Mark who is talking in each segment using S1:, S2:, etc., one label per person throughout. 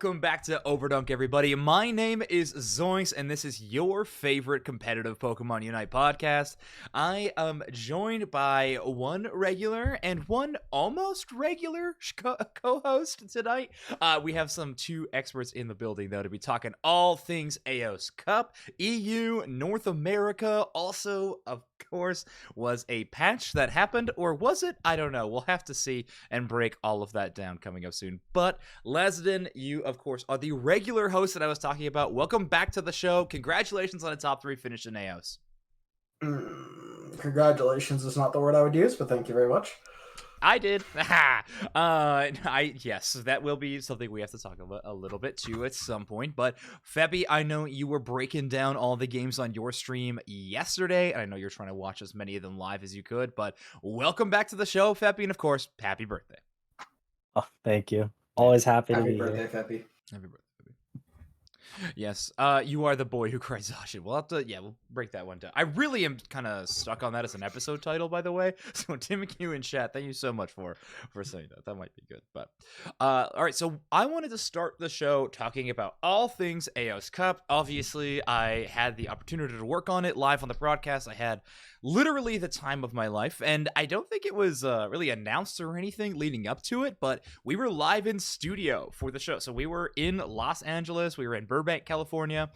S1: welcome back to Overdunk, everybody. My name is Zoinks, and this is your favorite competitive Pokemon Unite podcast. I am joined by one regular and one almost regular co-host tonight. We have two experts in the building, though, to be talking all things Aeos Cup, EU, North America. Also, of course, was a patch that happened, or was it? I don't know. We'll have to see and break all of that down coming up soon. But Zacian, you, of course, are the regular host that I was talking about. Welcome back to the show. Congratulations on a top 3 finish in Aeos.
S2: Congratulations is not the word I would use, but thank you very much.
S1: I did. Yes, that will be something we have to talk about a little bit too at some point. But Feppy, I know you were breaking down all the games on your stream yesterday, and I know you're trying to watch as many of them live as you could. But welcome back to the show, Feppy, and of course, happy birthday.
S3: Oh, thank you. Always happy to be
S2: here. Happy
S3: here.
S2: birthday, Feppy.
S1: Happy birthday. Yes, you are the boy who cries Zacian. We'll have to, we'll break that one down. I really am kind of stuck on that as an episode title, by the way. So Tim Q in chat, thank you so much for saying that. That might be good. But all right, so I wanted to start the show talking about all things Aeos Cup. Obviously, I had the opportunity to work on it live on the broadcast. I had literally the time of my life, and I don't think it was really announced or anything leading up to it, but we were live in studio for the show. So we were in Los Angeles, we were in Burbank, California,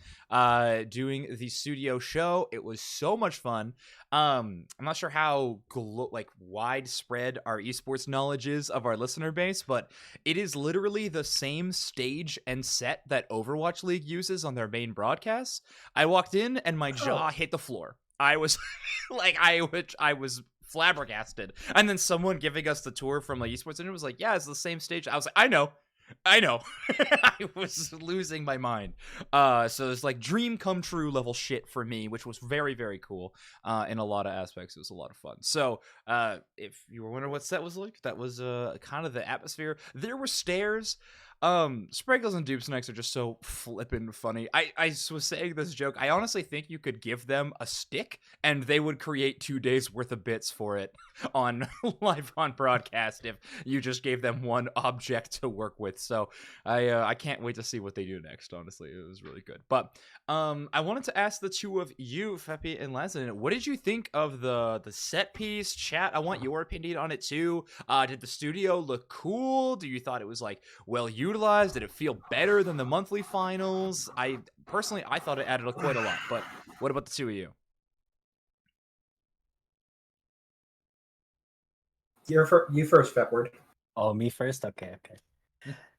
S1: doing the studio show. It was so much fun. I'm not sure how widespread our esports knowledge is of our listener base, but it is literally the same stage and set that Overwatch League uses on their main broadcasts. I walked in and my jaw hit the floor. I was I was flabbergasted. And then someone giving us the tour from like esports and it was like, yeah, it's the same stage. I was like, I know. I was losing my mind. So it's like dream come true level shit for me, which was very, very cool. In a lot of aspects, it was a lot of fun. So if you were wondering what set was like, that was kind of the atmosphere. There were stairs. Sprinkles and Dupe Snacks are just so flippin' funny. I was saying this joke. I honestly think you could give them a stick and they would create 2 days worth of bits for it on live on broadcast if you just gave them one object to work with. So I can't wait to see what they do next. Honestly, it was really good. But I wanted to ask the two of you, Feppy and Zacian, what did you think of the set piece? Chat, I want your opinion on it too. Did the studio look cool? Do you thought it was like well utilized? Did it feel better than the monthly finals? I thought it added quite a lot, but what about the two of you?
S2: You first, Fepward.
S3: Oh, me first? Okay.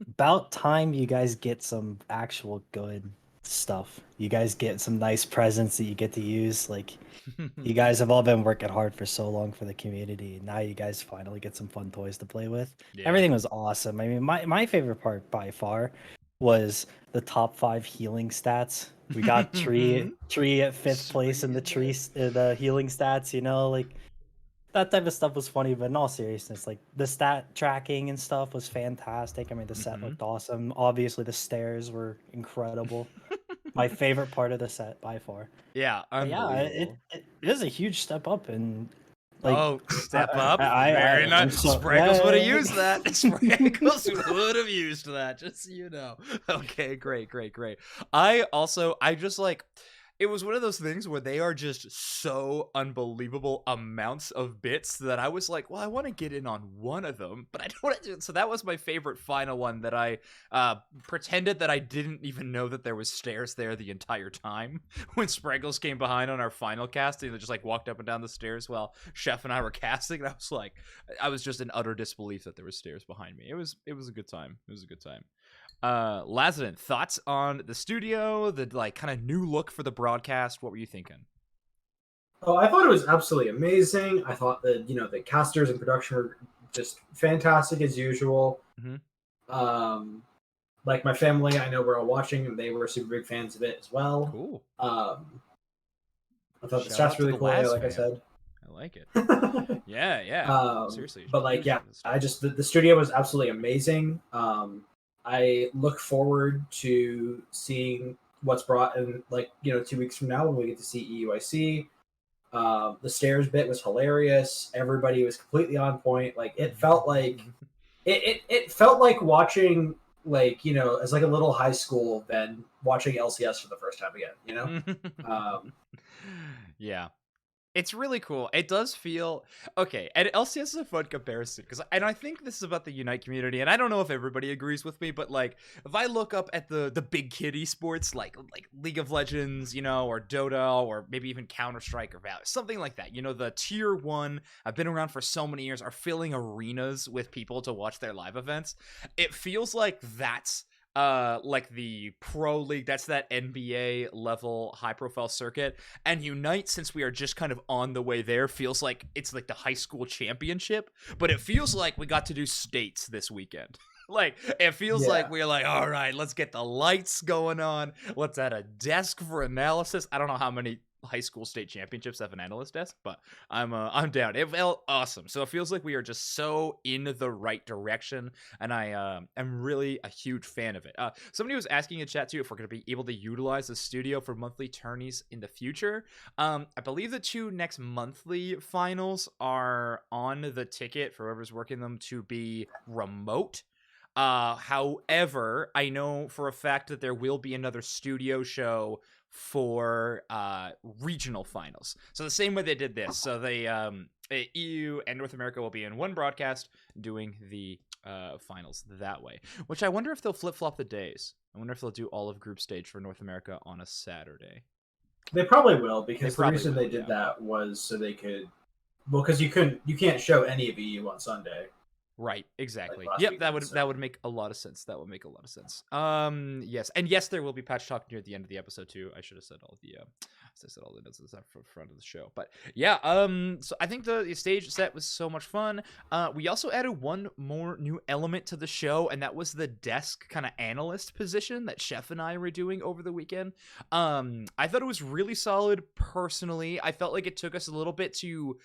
S3: About time you guys get some actual good stuff. You guys get some nice presents that you get to use. Like, you guys have all been working hard for so long for the community. Now you guys finally get some fun toys to play with. Yeah. Everything was awesome. I mean, my favorite part by far was the top 5 healing stats. We got Tree at 5th place in the healing stats, you know, like that type of stuff was funny, but in all seriousness, like the stat tracking and stuff was fantastic. I mean, the set looked awesome. Obviously, the stairs were incredible. My favorite part of the set by far.
S1: Yeah,
S3: it is a huge step up and
S1: step up. Very nice. Sprinkles would have used that. Sprinkles would have used that, just so you know. Okay, great. I just like. It was one of those things where they are just so unbelievable amounts of bits that I was like, well, I want to get in on one of them, but I don't want to do it. So that was my favorite final one that I pretended that I didn't even know that there was stairs there the entire time. When Sprinkles came behind on our final casting, they just like walked up and down the stairs while Chef and I were casting. And I was just in utter disbelief that there were stairs behind me. It was a good time. Zacian, thoughts on the studio, the like kind of new look for the broadcast? What were you thinking?
S2: Oh, I thought it was absolutely amazing. I thought that the casters and production were just fantastic as usual. Like my family, I know we're all watching, and they were super big fans of it as well.
S1: Cool.
S2: I thought the stats really cool. Like I said,
S1: I like it. Yeah. Seriously.
S2: But the studio was absolutely amazing. I look forward to seeing what's brought in 2 weeks from now when we get to see EUIC. The stairs bit was hilarious. Everybody was completely on point. Like it felt like it felt like watching like, you know, as like a little high school than watching LCS for the first time again, you know? Um,
S1: Yeah. It's really cool. It does feel okay, and LCS is a fun comparison because, and I think this is about the Unite community, and I don't know if everybody agrees with me, but like if I look up at the big kid esports like League of Legends, you know, or Dota, or maybe even Counter Strike or Valorant, something like that, you know, the tier one, I've been around for so many years, are filling arenas with people to watch their live events. It feels like that's like the pro league, that's that NBA level high profile circuit. And Unite, since we are just kind of on the way there, feels like it's like the high school championship, but it feels like we got to do states this weekend. Like, it feels
S2: yeah.
S1: like we're like, all right, let's get the lights going on. Let's add a desk for analysis. I don't know how many high school state championships have an analyst desk, but I'm down. It felt awesome. So it feels like we are just so in the right direction, and I am really a huge fan of it. Somebody was asking in chat too if we're going to be able to utilize the studio for monthly tourneys in the future. I believe the 2 next monthly finals are on the ticket for whoever's working them to be remote. However, I know for a fact that there will be another studio show for regional finals. So the same way they did this. So they EU and North America will be in one broadcast doing the finals that way. Which I wonder if they'll flip-flop the days. I wonder if they'll do all of group stage for North America on a Saturday.
S2: They probably will, because the
S1: probably
S2: reason
S1: will,
S2: they did
S1: yeah.
S2: that was so they could, well, because you can't show any of EU on Sunday.
S1: Right, exactly.
S2: Like last
S1: Yep,
S2: weekend,
S1: that would make a lot of sense. That would make a lot of sense. Yes, and yes, there will be patch talk near the end of the episode too. I should have said all the notes at the front of the show. But yeah, so I think the stage set was so much fun. We also added one more new element to the show, and that was the desk kind of analyst position that Chef and I were doing over the weekend. I thought it was really solid personally. I felt like it took us a little bit to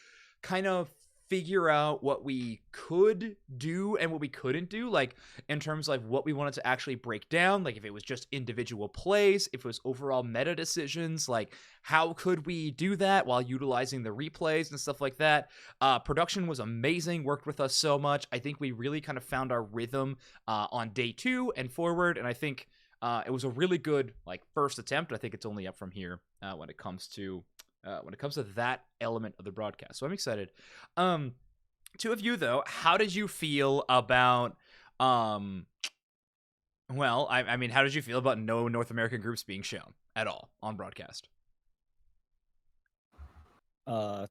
S1: kind of figure out what we could do and what we couldn't do, like in terms of what we wanted to actually break down, like if it was just individual plays, if it was overall meta decisions, like how could we do that while utilizing the replays and stuff like that. Production was amazing, worked with us so much. I think we really kind of found our rhythm on day 2 and forward, and I think it was a really good like first attempt. I think it's only up from here when it comes to that element of the broadcast. So I'm excited. Two of you though, how did you feel about well, I mean, how did you feel about no North American groups being shown at all on broadcast?
S3: It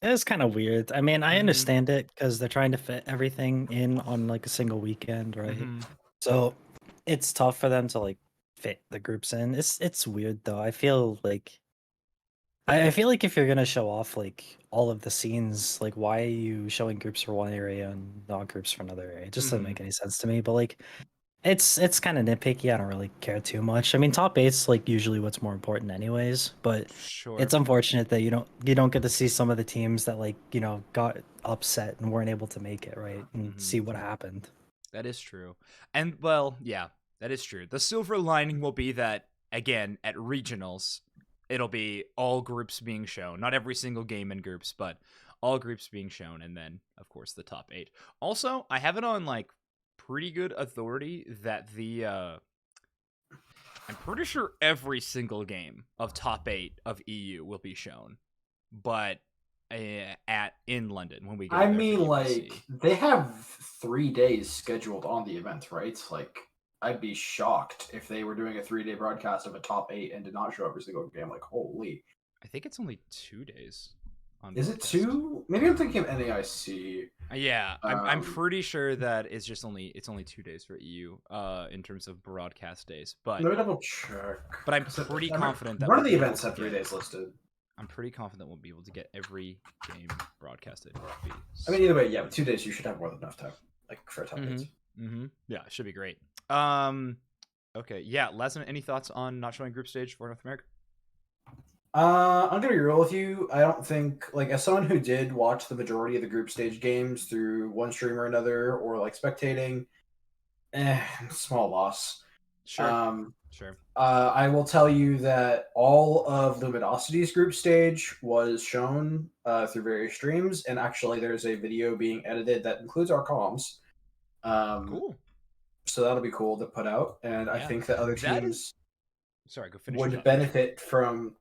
S3: was kind of weird. I mean, I
S1: Mhm.
S3: understand it because they're trying to fit everything in on like a single weekend, right?
S1: Mhm.
S3: So it's tough for them to like fit the groups in. It's weird though. I feel like I feel like if you're gonna show off like all of the scenes, like why are you showing groups for one area and not groups for another area? It just doesn't
S1: Mhm.
S3: make any sense to me. But like it's kind of nitpicky. I don't really care too much. I mean, top eight's like usually what's more important anyways, but
S1: Sure.
S3: it's unfortunate that you don't get to see some of the teams that like, you know, got upset and weren't able to make it, right? And see what happened.
S1: That is true. And well, yeah, that is true. The silver lining will be that again at regionals, it'll be all groups being shown. Not every single game in groups, but all groups being shown, and then of course the top 8. Also, I have it on like pretty good authority that the I'm pretty sure every single game of top 8 of EU will be shown. But in London when we go
S2: I
S1: there
S2: mean,
S1: for
S2: like,
S1: UIC.
S2: they have 3 days scheduled on the event, right? Like, I'd be shocked if they were doing a 3-day broadcast of a top 8 and did not show every single game. Like, holy.
S1: I think it's only 2 days on
S2: Is it
S1: broadcast.
S2: 2? Maybe I'm thinking of NAIC.
S1: Yeah, I'm pretty sure that it's only 2 days for EU in terms of broadcast days. But
S2: Let me double check.
S1: but I'm pretty confident that
S2: one of
S1: we'll
S2: the
S1: be able
S2: events
S1: to
S2: have 3
S1: get-
S2: days listed.
S1: I'm pretty confident we'll be able to get every game broadcasted.
S2: I mean, either way, yeah, but 2 days you should have more than enough time, like for top 8s.
S1: Yeah, it should be great. Okay, yeah, Lesson, any thoughts on not showing group stage for North America?
S2: I'm gonna be real with you. I don't think, like, as someone who did watch the majority of the group stage games through one stream or another, or like spectating, small loss.
S1: Sure. Sure.
S2: I will tell you that all of Luminosity's group stage was shown through various streams, and actually, there's a video being edited that includes our comms.
S1: Cool.
S2: So that'll be cool to put out, and I
S1: Yeah,
S2: think that other
S1: that
S2: teams
S1: is. Sorry, go finish your
S2: would
S1: thought.
S2: benefit from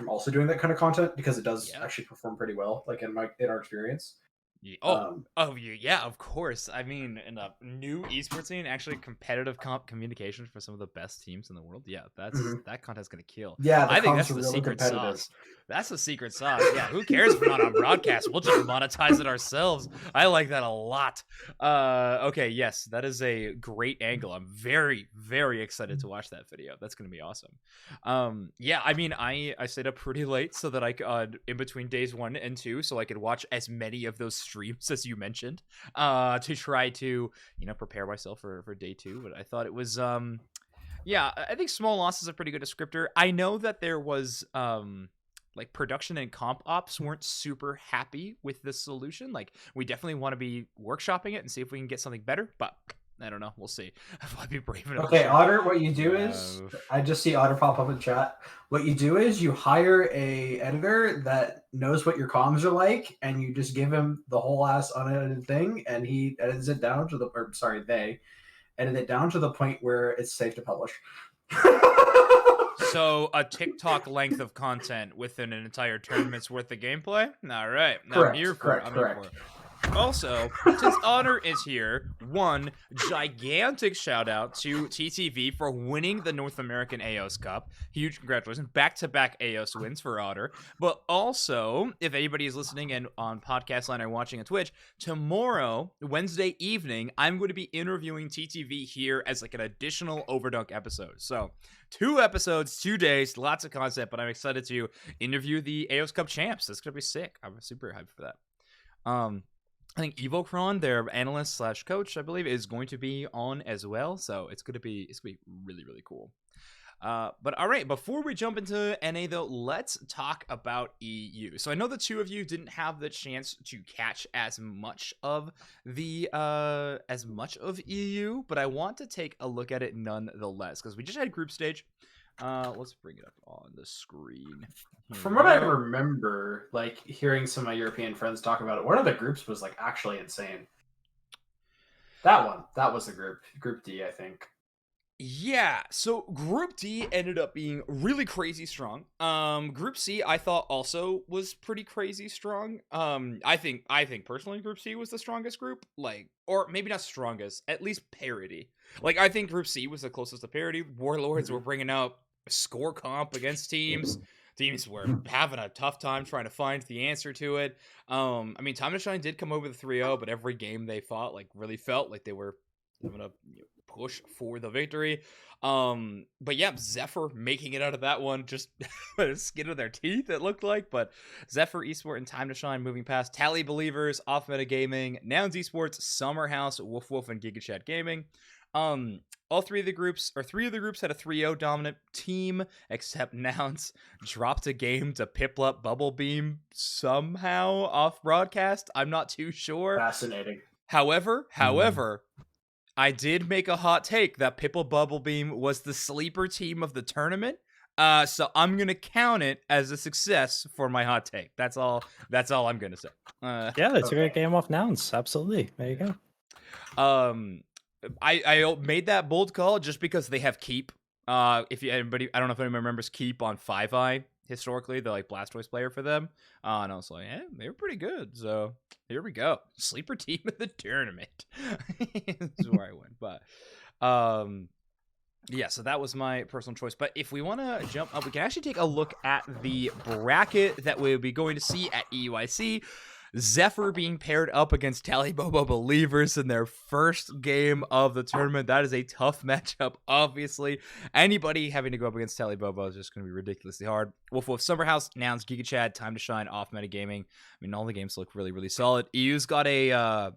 S2: also doing that kind of content because it does
S1: Yeah.
S2: actually perform pretty well, like in our experience.
S1: Yeah, of course. I mean, in a new esports scene, actually competitive communication for some of the best teams in the world. Yeah,
S2: Mhm.
S1: that content's gonna kill.
S2: Yeah, the
S1: I think
S2: comps
S1: that's
S2: are
S1: the
S2: really
S1: secret
S2: competitive.
S1: sauce. That's the secret sauce. Yeah, who cares if we're not on broadcast? We'll just monetize it ourselves. I like that a lot. Okay, yes, that is a great angle. I'm very, very excited to watch that video. That's gonna be awesome. Yeah, I mean, I stayed up pretty late so that I could in between days 1 and 2, so I could watch as many of those streams as you mentioned, to try to prepare myself for day 2. But I thought it was yeah, I think small loss is a pretty good descriptor. I know that there was like production and comp ops weren't super happy with this solution. Like, we definitely want to be workshopping it and see if we can get something better, but I don't know. We'll see if I'll be brave enough.
S2: Okay, Otter, what you do is I just see Otter pop up in chat. What you do is you hire a editor that knows what your comms are like, and you just give him the whole ass unedited thing, and he edits it down to they edit it down to the point where it's safe to publish.
S1: So a TikTok length of content within an entire tournament's worth of gameplay. All right,
S2: Correct,
S1: I'm here for it.
S2: correct,
S1: I'm here
S2: correct.
S1: for it. Also, since Otter is here, one gigantic shout out to TTV for winning the North American Aeos Cup. Huge congratulations. Back-to-back Aeos wins for Otter. But also, if anybody is listening and on podcast line or watching on Twitch, tomorrow, Wednesday evening, I'm going to be interviewing TTV here as like an additional Overdunk episode. So 2 episodes, 2 days, lots of content, but I'm excited to interview the Aeos Cup champs. That's going to be sick. I'm super hyped for that. I think Evocron, their analyst / coach, I believe, is going to be on as well. So it's gonna be really, really cool. But all right, before we jump into NA though, let's talk about EU. So I know the two of you didn't have the chance to catch as much of the EU, but I want to take a look at it nonetheless because we just had group stage. Let's bring it up on the screen.
S2: From what I remember, like hearing some of my European friends talk about it, one of the groups was like actually insane. That was the Group D, I think.
S1: Yeah, so Group D ended up being really crazy strong. Group C I thought also was pretty crazy strong. I think personally Group C was the strongest group, like, or maybe not strongest, at least parity. Like, I think Group C was the closest to parity. Warlords were bringing out score comp against teams. Teams were having a tough time trying to find the answer to it. I mean, Time to Shine did come over the 3-0, but every game they fought like really felt like they were having a push for the victory. But yeah, Zephyr making it out of that one, just skin of their teeth, it looked like. But Zephyr Esport and Time to Shine moving past Tally Believers, Off Meta Gaming, Nouns Esports, Summer House, Woof Woof, and Giga Chat Gaming. Three of the groups had a 3-0 dominant team, except Nouns dropped a game to Piplup Bubble Beam somehow off broadcast. I'm not too sure.
S2: Fascinating.
S1: However, I did make a hot take that Pipple Bubble Beam was the sleeper team of the tournament. So I'm gonna count it as a success for my hot take. That's all I'm gonna say.
S3: Yeah, they took a game off Nouns. Absolutely. There you go.
S1: I made that bold call just because they have Keep. If anybody, I don't know if anyone remembers Keep on 5i historically, the like Blastoise player for them. And I was like, they were pretty good. So here we go, sleeper team of the tournament. That's where I went. But yeah, so that was my personal choice. But if we want to jump up, we can actually take a look at the bracket that we'll be going to see at EUIC. Zephyr being paired up against Tally Bobo Believers in their first game of the tournament. That is a tough matchup, obviously. Anybody having to go up against Tally Bobo is just going to be ridiculously hard. Woof Woof, Summer House, Nouns, Giga Chad, Time to Shine, Off Meta Gaming. I mean, all the games look really, really solid. EU's got a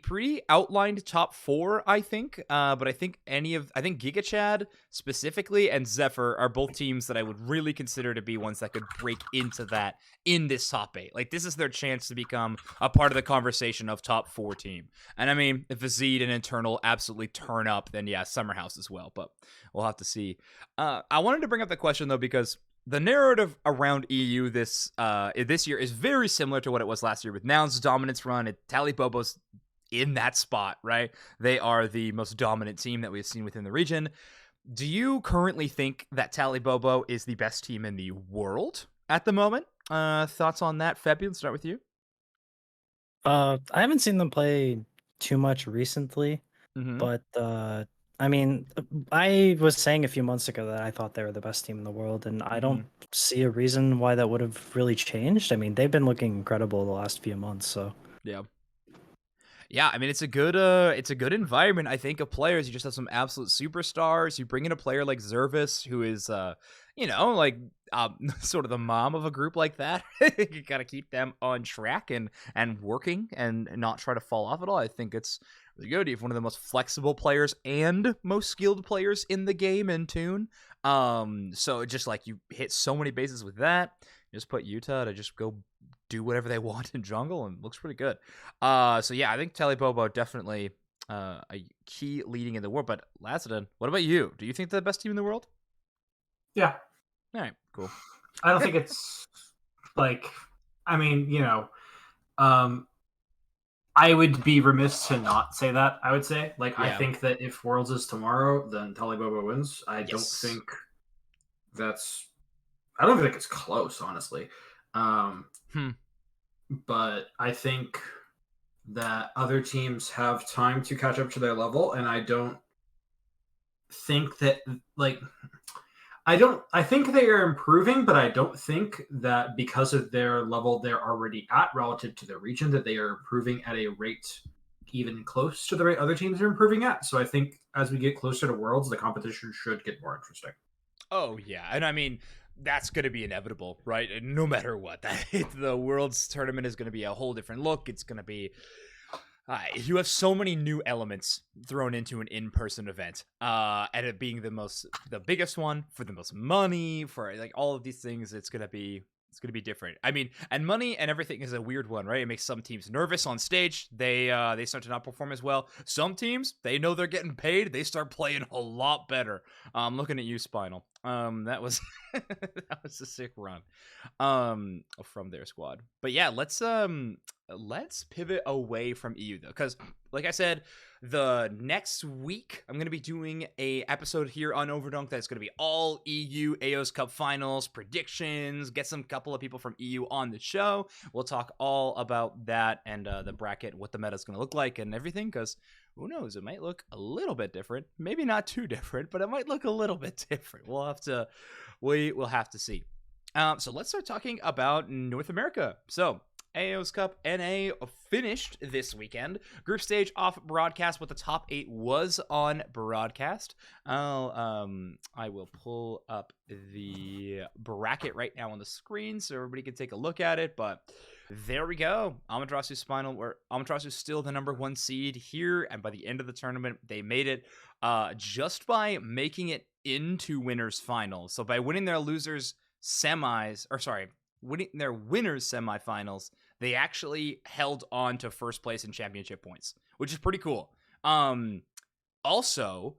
S1: pretty outlined top 4, I think. But I think Giga Chad specifically and Zephyr are both teams that I would really consider to be ones that could break into that in this top 8. Like, this is their chance to become a part of the conversation of top 4 team. And I mean, if Azid and Internal absolutely turn up, then yeah, Summer House as well. But we'll have to see. I wanted to bring up the question though, because the narrative around EU this year is very similar to what it was last year with Nouns' dominance run, Tally Bobo's in that spot, right? They are the most dominant team that we've seen within the region. Do you currently think that Talibobo is the best team in the world at the moment? Thoughts on that, Febby? Let's start with you.
S3: I haven't seen them play too much recently,
S1: Mm-hmm.
S3: but I mean, I was saying a few months ago that I thought they were the best team in the world, and I don't see a reason why that would have really changed. I mean, they've been looking incredible the last few months, so
S1: Yeah. Yeah, I mean it's a good environment, I think, of players. You just have some absolute superstars. You bring in a player like Zervis, who is like sort of the mom of a group like that. You gotta keep them on track and working and not try to fall off at all. I think it's really good. You have one of the most flexible players and most skilled players in the game in Tune. So just like you hit so many bases with that. You just put Utah to just go do whatever they want in jungle, and looks pretty good. So yeah, I think Talibobo definitely a key leading in the world. But Lazadan, what about you? Do you think they're the best team in the world?
S2: Yeah.
S1: All right, cool.
S2: I don't think it's like, I mean, I would be remiss to not say that. I would say, like, I think that if Worlds is tomorrow, then Talibobo wins. I don't think it's close, honestly. But I think that other teams have time to catch up to their level, and I don't think that, like, I think they are improving, but I don't think that because of their level they're already at relative to their region, that they are improving at a rate even close to the rate other teams are improving at. So I think as we get closer to Worlds, the competition should get more interesting.
S1: Oh yeah, and I mean that's going to be inevitable, right? No matter what, the Worlds tournament is going to be a whole different look. It's going to be you have so many new elements thrown into an in-person event, and it being the biggest one for the most money, for like all of these things. It's gonna be different. I mean, and money and everything is a weird one, right? It makes some teams nervous on stage. They start to not perform as well. Some teams, they know they're getting paid. They start playing a lot better. Looking at you, Spinal. That was that was a sick run from their squad. But yeah, let's pivot away from EU though, because like I said, the next week I'm going to be doing a episode here on Overdunk that's going to be all EU Aeos Cup finals predictions, get some couple of people from EU on the show. We'll talk all about that and the bracket, what the meta is going to look like and everything, because who knows, it might look a little bit different, maybe not too different, but it might look a little bit different. We'll have to see. So let's start talking about North America. So Aeos Cup NA finished this weekend. Group stage off broadcast. What the top 8 was on broadcast. I will pull up the bracket right now on the screen so everybody can take a look at it. But there we go. Amaterasu's Spinal, where Amaterasu's still the number 1 seed here, and by the end of the tournament, they made it just by making it into winners finals. So by winning their losers winning their winners semifinals, they actually held on to first place in championship points, which is pretty cool. Also,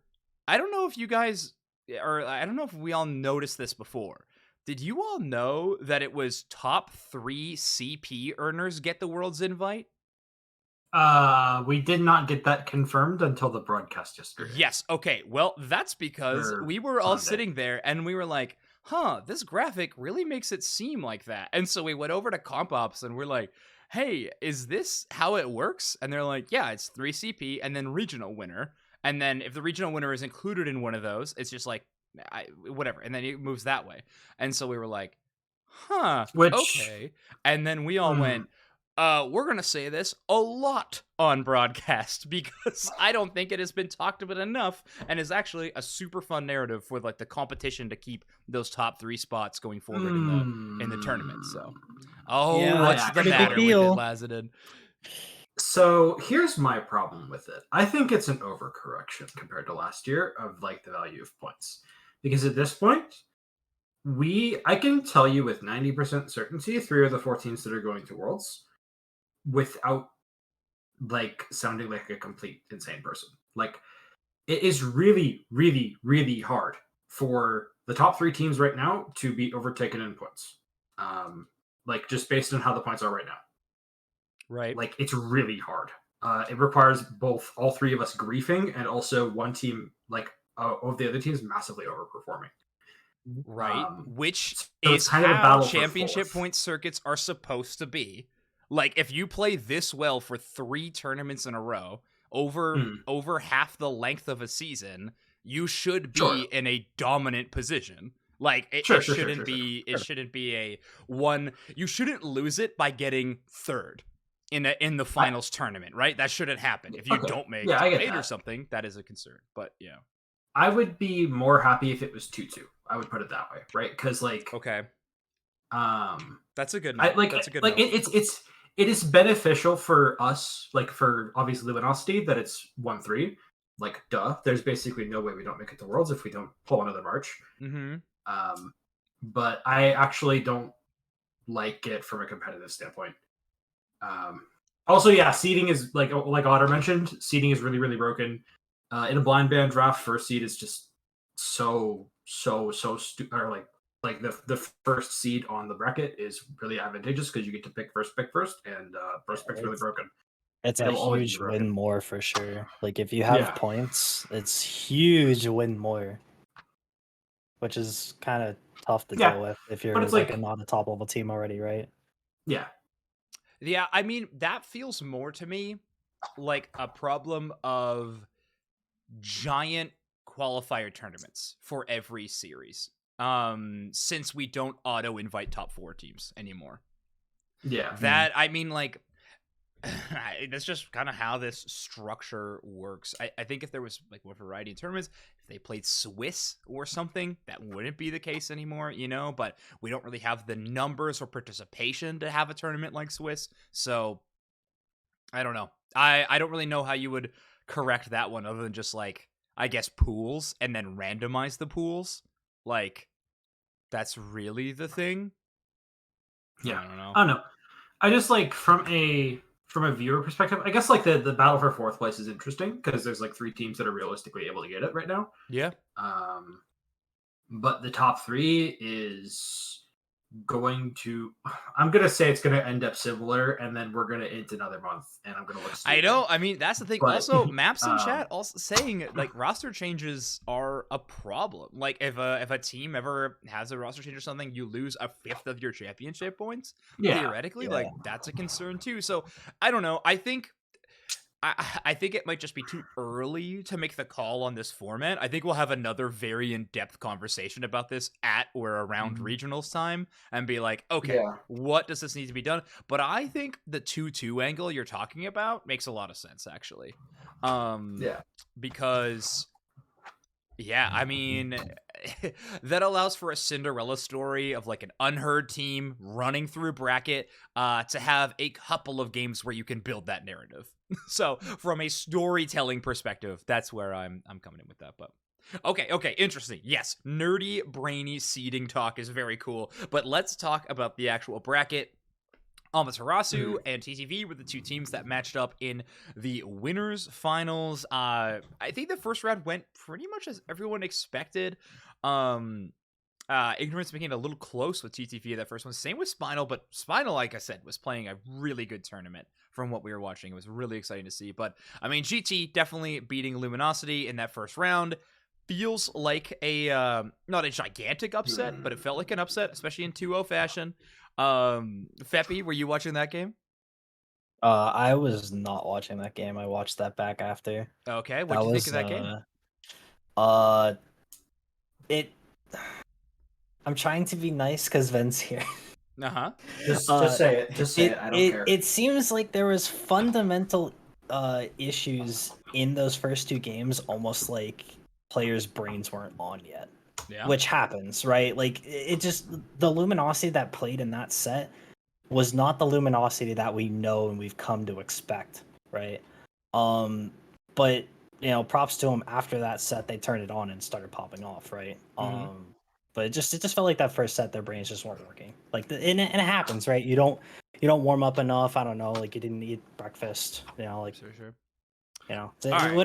S1: I don't know if you guys, or I don't know if we all noticed this before. Did you all know that it was top 3 CP earners get the World's invite?
S2: We did not get that confirmed until the broadcast yesterday.
S1: Yes. Okay. Well, that's because we were all sitting there and we were like, this graphic really makes it seem like that. And so we went over to Comp Ops and we're like, hey, is this how it works? And they're like, yeah, it's 3 CP and then regional winner. And then if the regional winner is included in one of those, it's just like, whatever. And then it moves that way. And so we were like, okay. And then we all went, we're going to say this a lot on broadcast because I don't think it has been talked about enough and is actually a super fun narrative for like the competition to keep those top 3 spots going forward in the tournament. So, what's the matter with it, Lazadan?
S2: So here's my problem with it. I think it's an overcorrection compared to last year of like the value of points, because at this point, I can tell you with 90% certainty 3 of the 4 teams that are going to Worlds without like sounding like a complete insane person. Like, it is really, really, really hard for the top 3 teams right now to be overtaken in points. Like just based on how the points are right now.
S1: Right.
S2: Like, it's really hard. it requires all three of us griefing and also one team of the other teams massively overperforming.
S1: Right, which
S2: so
S1: is
S2: it's kind of a
S1: how
S2: battle for
S1: championship
S2: fourth.
S1: point circuits are supposed to be. Like, if you play this well for 3 tournaments in a row, over half the length of a season, you should be in a dominant position. Like, it shouldn't be a one. You shouldn't lose it by getting third in the finals tournament, right? That shouldn't happen. If you don't make top 8 or something, that is a concern. But yeah,
S2: I would be more happy if it was 2-2. I would put it that way, right? Because
S1: that's a good note. That's a good note.
S2: It is beneficial for us, like for obviously Luminosity, that it's 1-3. Like, duh. There's basically no way we don't make it to Worlds if we don't pull another March.
S1: Mm-hmm.
S2: But I actually don't like it from a competitive standpoint. Also, yeah, seeding is like Otter mentioned. Seeding is really, really broken. In a blind band draft, first seed is just so stupid. Or like the first seed on the bracket is really advantageous because you get to pick first, and first pick's really broken.
S3: It's a huge win more for sure. Like, if you have points, it's huge win more, which is kind of tough to deal with if you're like not a top level team already, right?
S2: Yeah.
S1: Yeah, I mean, that feels more to me like a problem of giant qualifier tournaments for every series. Since we don't auto invite top 4 teams anymore.
S2: Yeah.
S1: That, I mean, like, that's just kind of how this structure works. I think if there was like more variety in tournaments, if they played Swiss or something, that wouldn't be the case anymore, you know, but we don't really have the numbers or participation to have a tournament like Swiss. So I don't know. I don't really know how you would correct that one other than just like, I guess, pools and then randomize the pools. Like, that's really the thing.
S2: Yeah.
S1: I don't know.
S2: I don't know. I just like from a viewer perspective, I guess like the battle for fourth place is interesting because there's like 3 teams that are realistically able to get it right now.
S1: Yeah.
S2: But the top 3 is going to, I'm gonna say it's gonna end up similar, and then we're gonna int another month, and I'm gonna look stupid.
S1: I know. I mean, that's the thing. But, also, Maps in chat also saying like roster changes are a problem. Like, if a team ever has a roster change or something, you lose a 5th of your championship points. Yeah, theoretically, like that's a concern too. So I don't know. I think it might just be too early to make the call on this format. I think we'll have another very in-depth conversation about this at or around regionals time and be like, okay, what does this need to be done? But I think the 2-2 angle you're talking about makes a lot of sense, actually. Because, yeah, I mean, that allows for a Cinderella story of like an unheard team running through bracket to have a couple of games where you can build that narrative. So from a storytelling perspective, that's where I'm coming in with that. But okay, interesting. Yes, nerdy, brainy seeding talk is very cool. But let's talk about the actual bracket. Amaterasu and TTV were the 2 teams that matched up in the winners finals. I think the first round went pretty much as everyone expected. Ignorance making it a little close with TTV that first one. Same with Spinal, but Spinal, like I said, was playing a really good tournament from what we were watching. It was really exciting to see. But, I mean, GT definitely beating Luminosity in that first round. Feels like a, not a gigantic upset, but it felt like an upset, especially in 2-0 fashion. Feppy, were you watching that game?
S3: I was not watching that game. I watched that back after.
S1: Okay, what did you think of that game?
S3: I'm trying to be nice because Ven's here.
S2: Just say it. Just say it. I don't care.
S3: It seems like there was fundamental issues in those first 2 games, almost like players' brains weren't on yet. Yeah. Which happens, right? Like, it just, the Luminosity that played in that set was not the Luminosity that we know and we've come to expect, right? But, you know, props to them. After that set, they turned it on and started popping off, right? But it just felt like that first set, their brains just weren't working. Like, and it happens, right? You don't warm up enough. I don't know, like you didn't eat breakfast, you know, like
S1: sure.
S3: You know,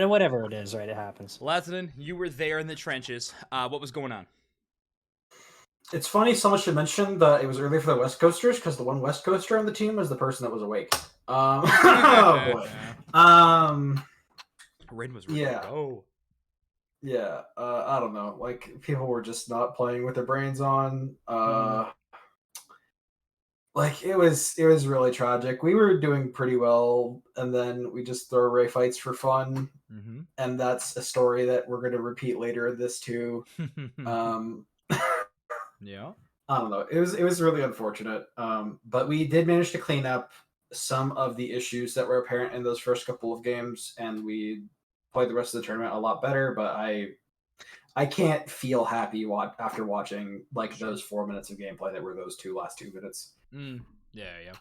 S3: whatever it is, right? It happens.
S1: Lazanin, you were there in the trenches. What was going on?
S2: It's funny someone should mention that it was early for the West Coasters because the one West Coaster on the team was the person that was awake. Oh boy.
S1: Rin was ready
S2: Yeah.
S1: to go.
S2: Yeah, I don't know. Like people were just not playing with their brains on. Like it was really tragic. We were doing pretty well, and then we just throw away fights for fun,
S1: Mm-hmm.
S2: and that's a story that we're going to repeat later in this too. Um,
S1: Yeah.
S2: I don't know. It was really unfortunate. But we did manage to clean up some of the issues that were apparent in those first couple of games, and we played the rest of the tournament a lot better. But I can't feel happy after watching like
S1: Sure.
S2: those 4 minutes of gameplay that were those last 2 minutes.
S1: Yeah.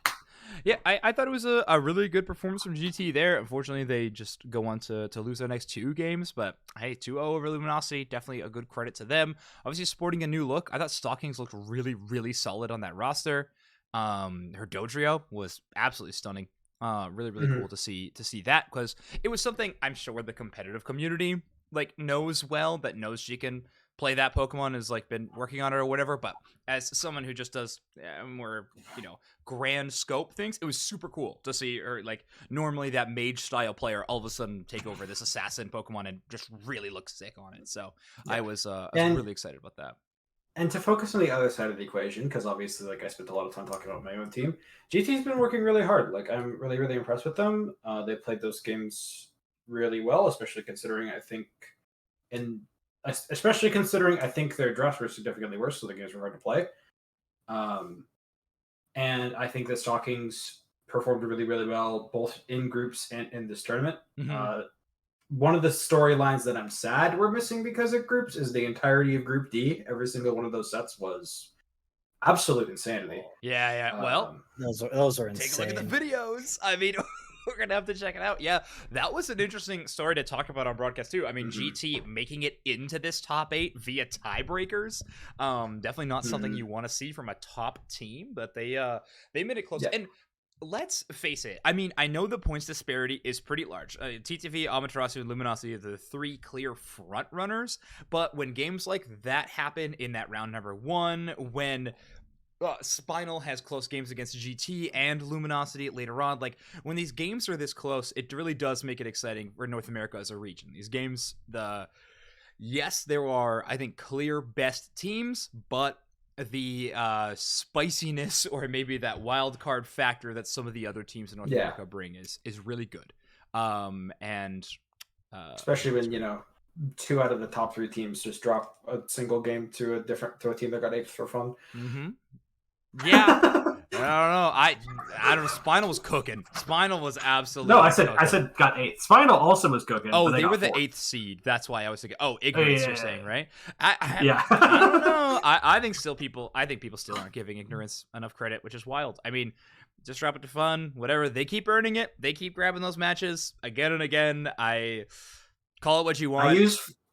S1: Yeah, I thought it was a really good performance from GT there. Unfortunately, they just go on to lose their next 2 games, but hey, 2-0 over Luminosity, definitely a good credit to them. Obviously, sporting a new look. I thought Stockings looked really, really solid on that roster. Her Dodrio was absolutely stunning. Really, really cool to see that, because it was something I'm sure the competitive community like knows well, that knows she can play that Pokemon, has like been working on it or whatever. But as someone who just does more, grand scope things, it was super cool to see her, like, normally that mage style player all of a sudden take over this assassin Pokemon and just really look sick on it. So
S2: Yeah.
S1: I was
S2: And-
S1: really excited about that.
S2: And to focus on the other side of the equation, because obviously, like I spent a lot of time talking about my own team, GT's been working really hard. Like I'm really, really impressed with them. They played those games really well, especially considering I think their drafts were significantly worse, so the games were hard to play. And I think the Stockings performed really, really well, both in groups and in this tournament. One of the storylines that I'm sad we're missing because of groups is the entirety of Group D. Every single one of those sets was absolute insanity.
S1: Yeah. Well,
S3: Those are
S1: take a
S3: insane.
S1: look at the videos. I mean, we're gonna have to check it out. Yeah, that was an interesting story to talk about on broadcast too. I mean, GT making it into this top 8 via tiebreakers. Definitely not something you want to see from a top team, but they made it close.
S2: Yeah.
S1: And let's face it. I mean, I know the points disparity is pretty large. TTV, Amaterasu, and Luminosity are the 3 clear front runners. But when games like that happen in that round number 1, when Spinal has close games against GT and Luminosity later on, like, when these games are this close, it really does make it exciting for North America as a region. These games, yes, there are, I think, clear best teams, but the spiciness, or maybe that wild card factor that some of the other teams in North America bring is really good.
S2: Especially when 2 out of the top 3 teams just drop a single game to a team that got 8th for fun.
S1: Yeah. I don't know. Spinal was cooking. Spinal was absolutely.
S2: No, I said got 8th. Spinal also was cooking.
S1: Oh, they were the 8th seed. That's why I was thinking. Oh, ignorance. You're saying, right? I don't know. I think people still aren't giving ignorance enough credit, which is wild. I mean, just drop it to fun. Whatever. They keep earning it. They keep grabbing those matches again and again. I call it what you want.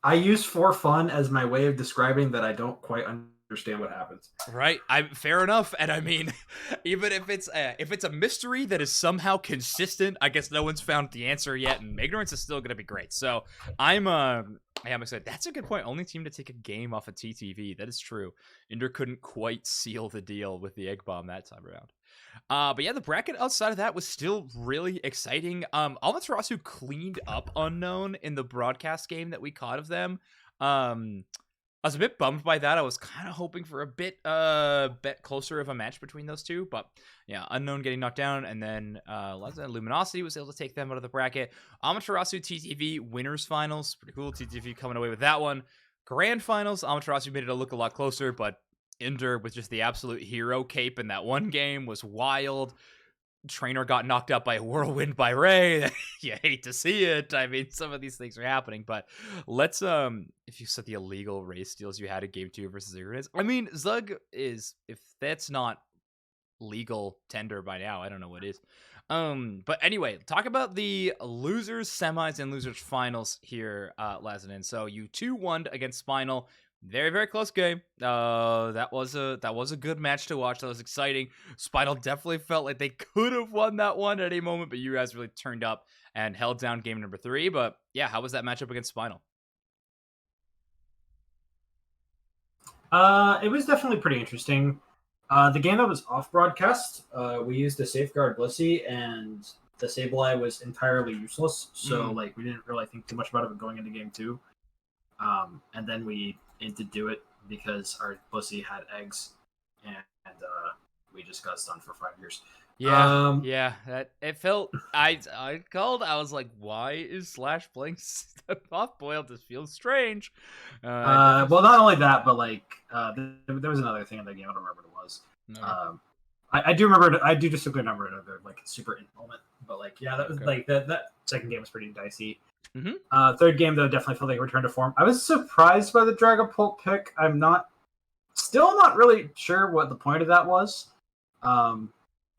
S2: I use for fun as my way of describing that I don't quite understand what happens.
S1: Right, fair enough. And I mean, even if it's a mystery that is somehow consistent, I guess no one's found the answer yet, and ignorance is still gonna be great. So I am excited. That's a good point. Only team to take a game off of TTV. That is true. Inder couldn't quite seal the deal with the egg bomb that time around. But yeah, the bracket outside of that was still really exciting. Amaterasu cleaned up Unknown in the broadcast game that we caught of them. I was a bit bummed by that. I was kind of hoping for a bit closer of a match between those two, but yeah, Unknown getting knocked down, and then Luminosity was able to take them out of the bracket. Amaterasu TTV winners finals, pretty cool. TTV coming away with that one. Grand finals, Amaterasu made it look a lot closer, but Inder with just the absolute hero cape in that one game was wild. Trainer got knocked out by a whirlwind by Ray. You hate to see it. I mean, some of these things are happening, but let's if you set the illegal race steals you had in game 2 versus Ignorance, I mean, Zug is, if that's not legal tender by now, I don't know what is. But anyway, talk about the losers semis and losers finals here, Lazanin. So you 2-1 against Spinal. Very, very close game. That was a good match to watch. That was exciting. Spinal definitely felt like they could have won that one at any moment, but you guys really turned up and held down game number 3. But yeah, how was that matchup against Spinal?
S2: It was definitely pretty interesting. The game that was off broadcast, we used a Safeguard Blissey, and the Sableye was entirely useless. So
S1: Mm.
S2: like we didn't really think too much about it going into game 2. And then we did do it because our pussy had eggs, and we just got stunned for 5 years.
S1: Yeah, yeah. That it felt. I called. I was like, "Why is Slash playing off boil? This feels strange."
S2: Well, not only that, but like there was another thing in the game. I don't remember what it was.
S1: No.
S2: I do remember. I do distinctly remember another like super in moment. But like, yeah, that was
S1: Okay.
S2: like that second game was pretty dicey.
S1: Mm-hmm.
S2: Third game though definitely felt like a return to form. I was surprised by the Dragapult pick. I'm still not really sure what the point of that was.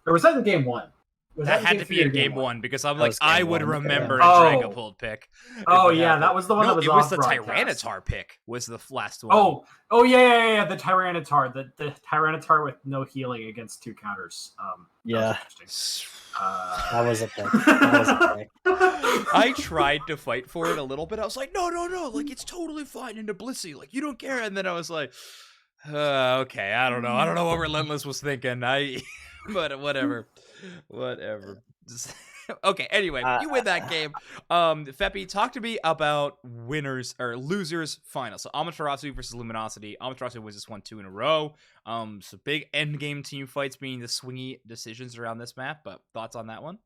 S2: Or was that in game 1? Was
S1: That
S2: in
S1: had
S2: game
S1: to
S2: three
S1: be
S2: or
S1: in game 1 because I'm
S3: That
S1: like,
S3: was game
S1: I would
S3: 1,
S1: remember
S2: yeah.
S1: a Dragapult pick.
S2: Oh
S1: if it
S2: yeah,
S1: happened.
S2: that was the one
S1: No,
S2: that was
S1: it
S2: off
S1: was the
S2: broadcast.
S1: Tyranitar pick. Was the last one.
S2: Oh yeah, the Tyranitar, the Tyranitar with no healing against 2 counters.
S3: Yeah.
S2: That was
S3: That was a pick. That was a pick.
S1: I tried to fight for it a little bit. I was like, no, like it's totally fine into Blissey, like you don't care. And then I was like, okay, I don't know what Relentless was thinking. But whatever. Okay, anyway, you win that game. Feppy, talk to me about winners or losers final. So Amaterasu versus Luminosity. Amaterasu wins this one 2 in a row. So big end game team fights being the swingy decisions around this map. But thoughts on that one?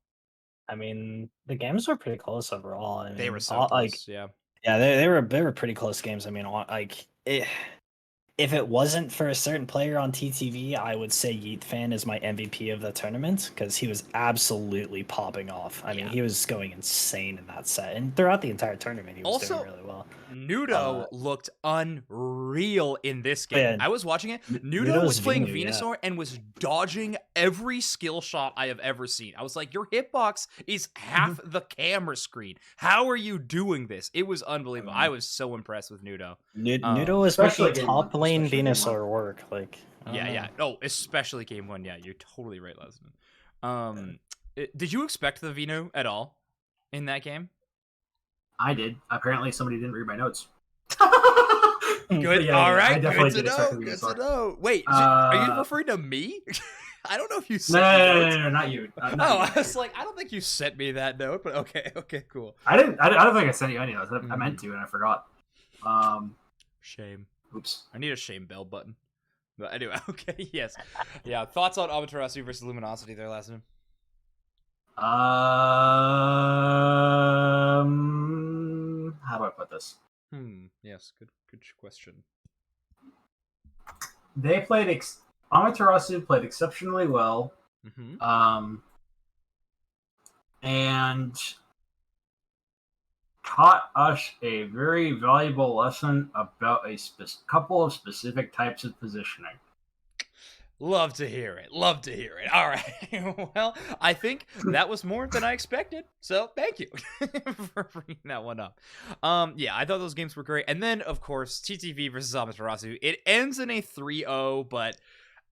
S3: I mean, the games were pretty close overall. I mean,
S1: They were so close, yeah.
S3: Yeah, they were pretty close games. I mean, like if it wasn't for a certain player on TTV, I would say Yeet Fan is my MVP of the tournament because he was absolutely popping off. I mean, he was going insane in that set, and throughout the entire tournament, he was doing really well.
S1: Nudo looked unreal in this game.
S3: Yeah,
S1: I was watching it. Nudo was playing Venusaur and was dodging every skill shot I have ever seen. I was like, your hitbox is half the camera screen. How are you doing this? It was unbelievable. I was so impressed with Nudo.
S3: Nudo was making top lane Venusaur work. Like,
S1: yeah. Oh, especially game 1. Yeah, you're totally right, Lesman. Did you expect the Venu at all in that game?
S2: I did. Apparently, somebody didn't read my notes.
S1: Good.
S2: Yeah,
S1: all right.
S2: I definitely
S1: Good
S2: did
S1: to know. Good to know. Wait, are you referring to me? I don't know if you sent me
S2: no, not you.
S1: Not you. I was like, I don't think you sent me that note, but okay, cool.
S2: I don't think I sent you any of those. I meant to, and I forgot.
S1: Shame.
S2: Oops.
S1: I need a shame bell button. But anyway, okay, yes. Yeah, thoughts on Amaterasu versus Luminosity there, last name?
S2: How do I put this?
S1: Yes, good question.
S2: They played Amaterasu played exceptionally well. And taught us a very valuable lesson about a couple of specific types of positioning.
S1: Love to hear it. All right. Well, I think that was more than I expected. So thank you for bringing that one up. Yeah, I thought those games were great. And then, of course, TTV versus Amaterasu. It ends in a 3-0, but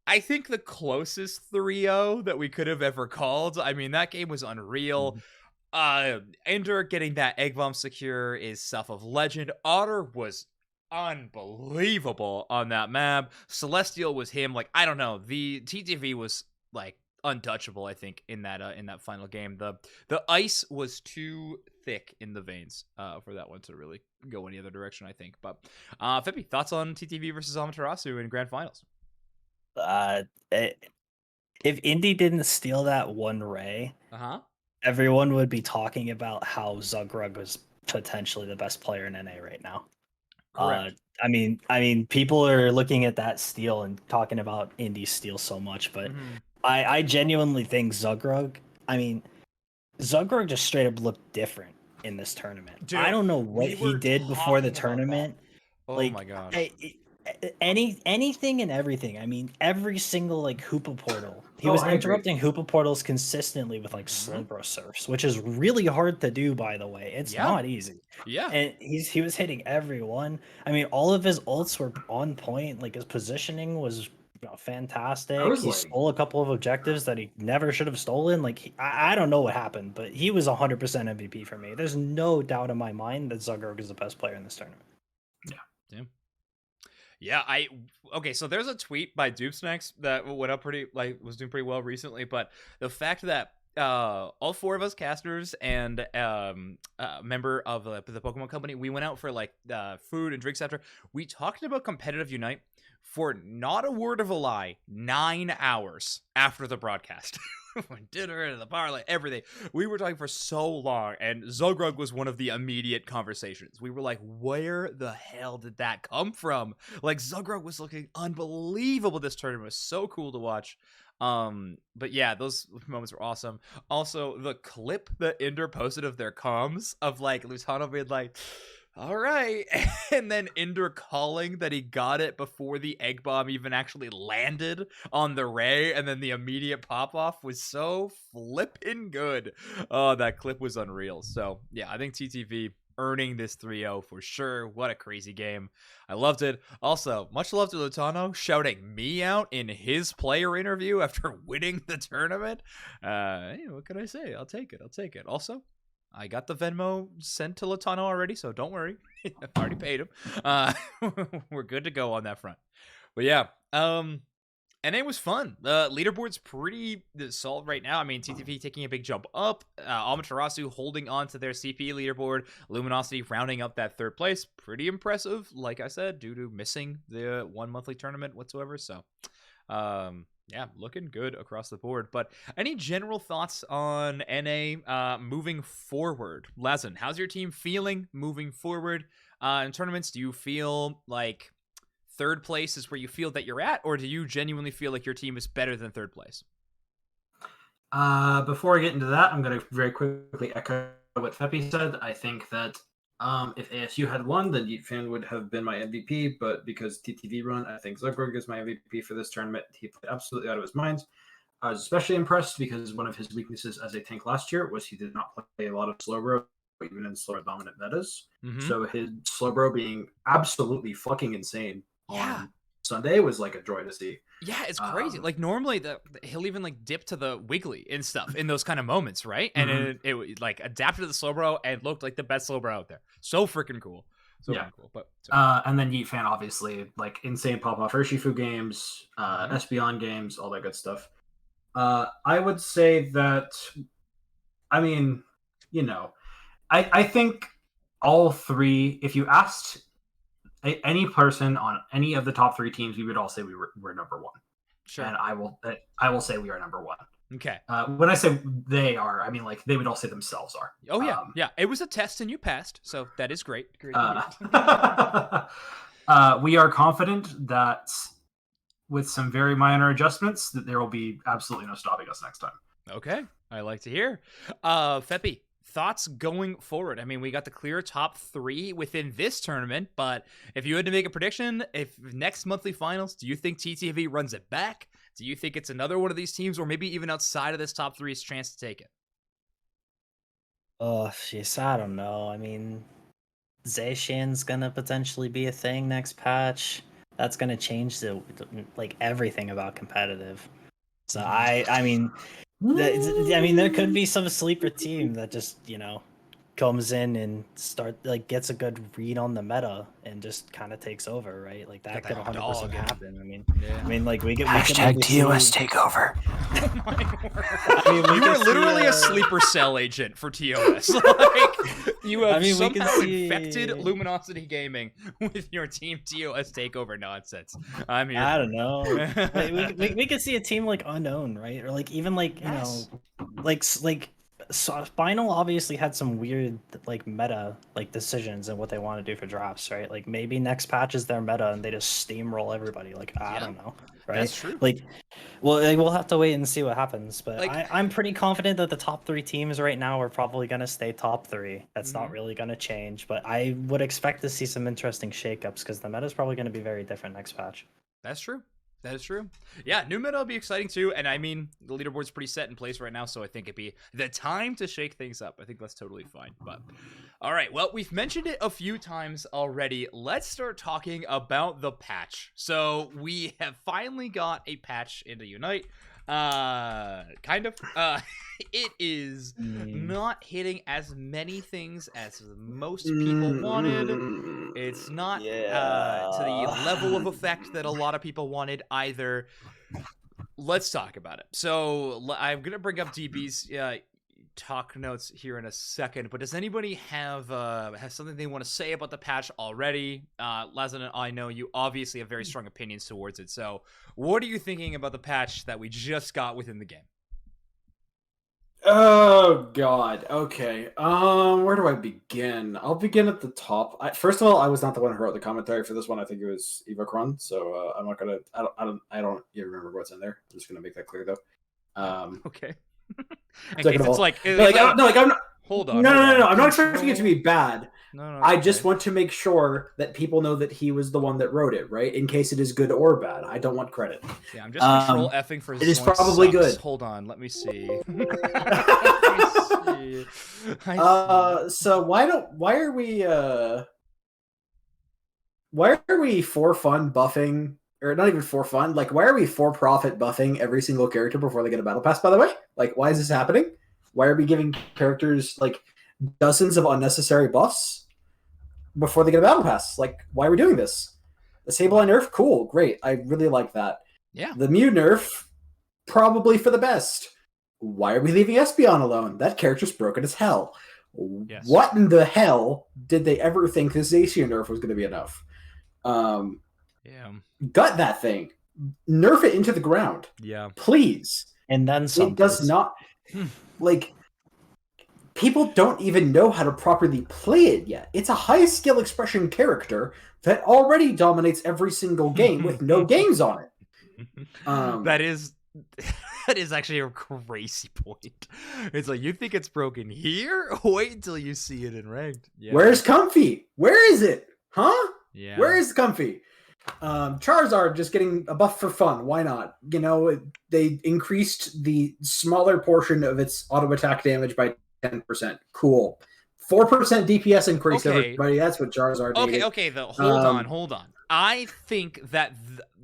S1: I think the closest 3-0 that we could have ever called. I mean, that game was unreal. Ender getting that egg bomb secure is stuff of legend. Otter was unbelievable on that map. Celestial was him. Like, I don't know. The TTV was like untouchable, I think, in that final game. The ice was too thick in the veins for that one to really go any other direction, I think. But Feppy, thoughts on TTV versus Amaterasu in grand finals?
S3: If Indy didn't steal that one Ray, everyone would be talking about how Zugrug was potentially the best player in NA right now.
S1: Correct.
S3: I mean, people are looking at that steal and talking about Indy's steal so much, but I genuinely think Zugrug. I mean, Zugrug just straight up looked different in this tournament. Dude, I don't know what he did before the tournament.
S1: Oh my gosh.
S3: Anything and everything. I mean, every single like Hoopa portal. He was interrupting Hoopa portals consistently with like Slowbro surfs, which is really hard to do, by the way. It's not easy.
S1: Yeah.
S3: And he was hitting everyone. I mean, all of his ults were on point. Like his positioning was fantastic. He stole a couple of objectives that he never should have stolen. Like I don't know what happened, but he was 100% MVP for me. There's no doubt in my mind that Zugrug is the best player in this tournament.
S1: Yeah, okay, so there's a tweet by Dupesnacks that went up was doing pretty well recently, but the fact that all 4 of us casters and member of the Pokemon Company, we went out for like food and drinks after. We talked about competitive Unite for not a word of a lie, 9 hours after the broadcast. Dinner and the parlay, everything. We were talking for so long, and Zogrug was one of the immediate conversations. We were like, where the hell did that come from? Like, Zogrug was looking unbelievable this tournament. It was so cool to watch. But yeah, those moments were awesome. Also, the clip that Inder posted of their comms of like Lutano being like, all right, and then Inder calling that he got it before the egg bomb even actually landed on the Ray, and then the immediate pop off was so flippin' good. Oh, that clip was unreal. So yeah, I think TTV earning this 3-0 for sure. What a crazy game. I loved it. Also, much love to Lutano shouting me out in his player interview after winning the tournament. Hey, what can I say? I'll take it. Also, I got the Venmo sent to Lutano already, so don't worry. I've already paid him. We're good to go on that front. But yeah, and it was fun. The leaderboard's pretty solid right now. I mean, TTV taking a big jump up. Amaterasu holding on to their CP leaderboard. Luminosity rounding up that 3rd place. Pretty impressive, like I said, due to missing the 1 monthly tournament whatsoever. So, yeah, looking good across the board. But any general thoughts on NA moving forward? Lazen, how's your team feeling moving forward in tournaments? Do you feel like 3rd place is where you feel that you're at, or do you genuinely feel like your team is better than 3rd place?
S2: Before I get into that, I'm going to very quickly echo what Feppy said. I think that if ASU had won, then Yeetfan would have been my MVP, but because TTV run, I think Zogrug is my MVP for this tournament. He played absolutely out of his mind. I was especially impressed because one of his weaknesses as a tank last year was he did not play a lot of Slowbro, even in slower dominant metas. So his Slowbro being absolutely fucking insane on Sunday was like a joy to see.
S1: Yeah, it's crazy. Like normally he'll even like dip to the Wiggly and stuff in those kind of moments, right? And it like adapted to the Slowbro and looked like the best Slowbro out there. So freaking cool. So cool. But
S2: and then Yeetfan obviously like insane pop off Urshifu games, Espeon games, all that good stuff. I would say that, I mean, you know, I think all 3, if you asked any person on any of the top 3 teams, we would all say we're number 1.
S1: Sure.
S2: And I will say we are number 1.
S1: Okay.
S2: When I say they are, I mean like they would all say themselves are.
S1: Oh yeah, yeah. It was a test and you passed, so that is great.
S2: We are confident that with some very minor adjustments, that there will be absolutely no stopping us next time.
S1: Okay, I like to hear. Feppy, thoughts going forward? I mean, we got the clear top 3 within this tournament, but if you had to make a prediction, if next monthly finals, do you think TTV runs it back? Do you think it's another one of these teams, or maybe even outside of this top 3's chance to take it?
S3: Oh, jeez, I don't know. I mean, Zacian's gonna potentially be a thing next patch. That's gonna change like everything about competitive. So I mean, there could be some sleeper team that just comes in and gets a good read on the meta and just kind of takes over, right? Like that could 100% happen. I mean, like we could
S4: TOS takeover.
S1: You are literally a sleeper cell agent for TOS. Like you have somehow infected Luminosity Gaming with your team TOS takeover nonsense. I
S3: don't know. we could see a team like Unknown, right? Or like even like so Spinal obviously had some weird meta decisions and what they want to do for drafts, right? Like maybe next patch is their meta and they just steamroll everybody. I don't know, right?
S1: That's true.
S3: We'll have to wait and see what happens. But I'm pretty confident that the top 3 teams right now are probably gonna stay top 3. That's not really gonna change. But I would expect to see some interesting shakeups because the meta is probably gonna be very different next patch.
S1: That's true. That is true. Yeah, new meta will be exciting too. And I mean, the leaderboard's pretty set in place right now, so I think it'd be the time to shake things up. I think that's totally fine. But all right, well, we've mentioned it a few times already. Let's start talking about the patch. So we have finally got a patch into Unite. Kind of. It is not hitting as many things as most people wanted. It's not to the level of effect that a lot of people wanted either. let's talk about it. So I'm gonna bring up DB's talk notes here in a second, but does anybody have something they want to say about the patch already? Lazen, I know you obviously have very strong opinions towards it. So, what are you thinking about the patch that we just got within the game?
S2: Oh God. Okay. Where do I begin? I'll begin at the top. First of all, I was not the one who wrote the commentary for this one. I think it was Eva Kron. So I'm not gonna. I don't even remember what's in there. I'm just gonna make that clear though.
S1: Okay. In
S2: Second
S1: case
S2: of
S1: it's
S2: all,
S1: like,
S2: I'm not.
S1: hold on.
S2: No,
S1: hold
S2: no, no,
S1: on.
S2: no. I'm not expecting it to be bad.
S1: No,
S2: I
S1: okay.
S2: just want to make sure that people know that he was the one that wrote it, right? In case it is good or bad. I don't want credit.
S1: Yeah, I'm just control effing for.
S2: It is probably good.
S1: Hold on, let me see.
S2: So why are we for fun buffing, or not even for fun? Like, why are we for profit buffing every single character before they get a battle pass? By the way, like, why is this happening? Why are we giving characters like dozens of unnecessary buffs before they get a battle pass? Like, why are we doing this? The Sableye nerf, cool, great. I really like that.
S1: Yeah.
S2: The Mew nerf, probably for the best. Why are we leaving Espeon alone? That character's broken as hell.
S1: Yes.
S2: What in the hell did they ever think this Zacian nerf was going to be enough?
S1: Yeah.
S2: Gut that thing. Nerf it into the ground.
S1: Yeah.
S2: Please.
S3: And then some.
S2: It does not... Like, people don't even know how to properly play it yet. It's a high skill expression character that already dominates every single game with no games on it.
S1: That is actually a crazy point. It's like, you think it's broken here? Wait until you see it in ranked. Yeah.
S2: Where's Comfy? Where is it? Huh?
S1: Yeah.
S2: Where is Comfy? Charizard just getting a buff for fun. Why not? You know, they increased the smaller portion of its auto attack damage by 10%. Cool. 4% DPS increase,
S1: Okay.
S2: everybody. That's what Charizard needed.
S1: Okay, though. Hold on. I think that,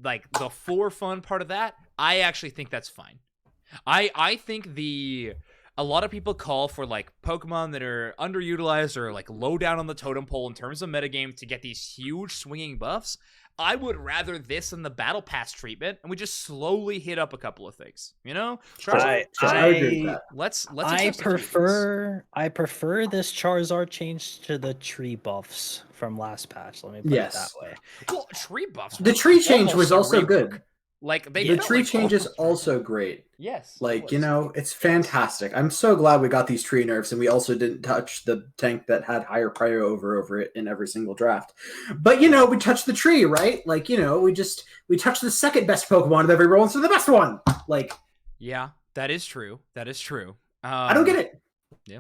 S1: like, the for fun part of that, I actually think that's fine. I think a lot of people call for, like, Pokemon that are underutilized or, like, low down on the totem pole in terms of metagame to get these huge swinging buffs. I would rather this than the Battle Pass treatment, and we just slowly hit up a couple of things, you know?
S2: I agree with that.
S1: Let's
S3: I prefer this Charizard change to the tree buffs from last patch. Let me put it that way.
S1: Well, tree buffs.
S2: The tree change was also
S1: rework.
S2: good.
S1: Like,
S2: The tree change is also great.
S1: Yes.
S2: Like, you know, it's fantastic. I'm so glad we got these tree nerfs, and we also didn't touch the tank that had higher prior over it in every single draft. But, you know, we touched the tree, right? Like, you know, we touched the second best Pokemon of every roll instead of the best one. Like,
S1: yeah, that is true. That is true.
S2: I don't get it.
S1: Yeah.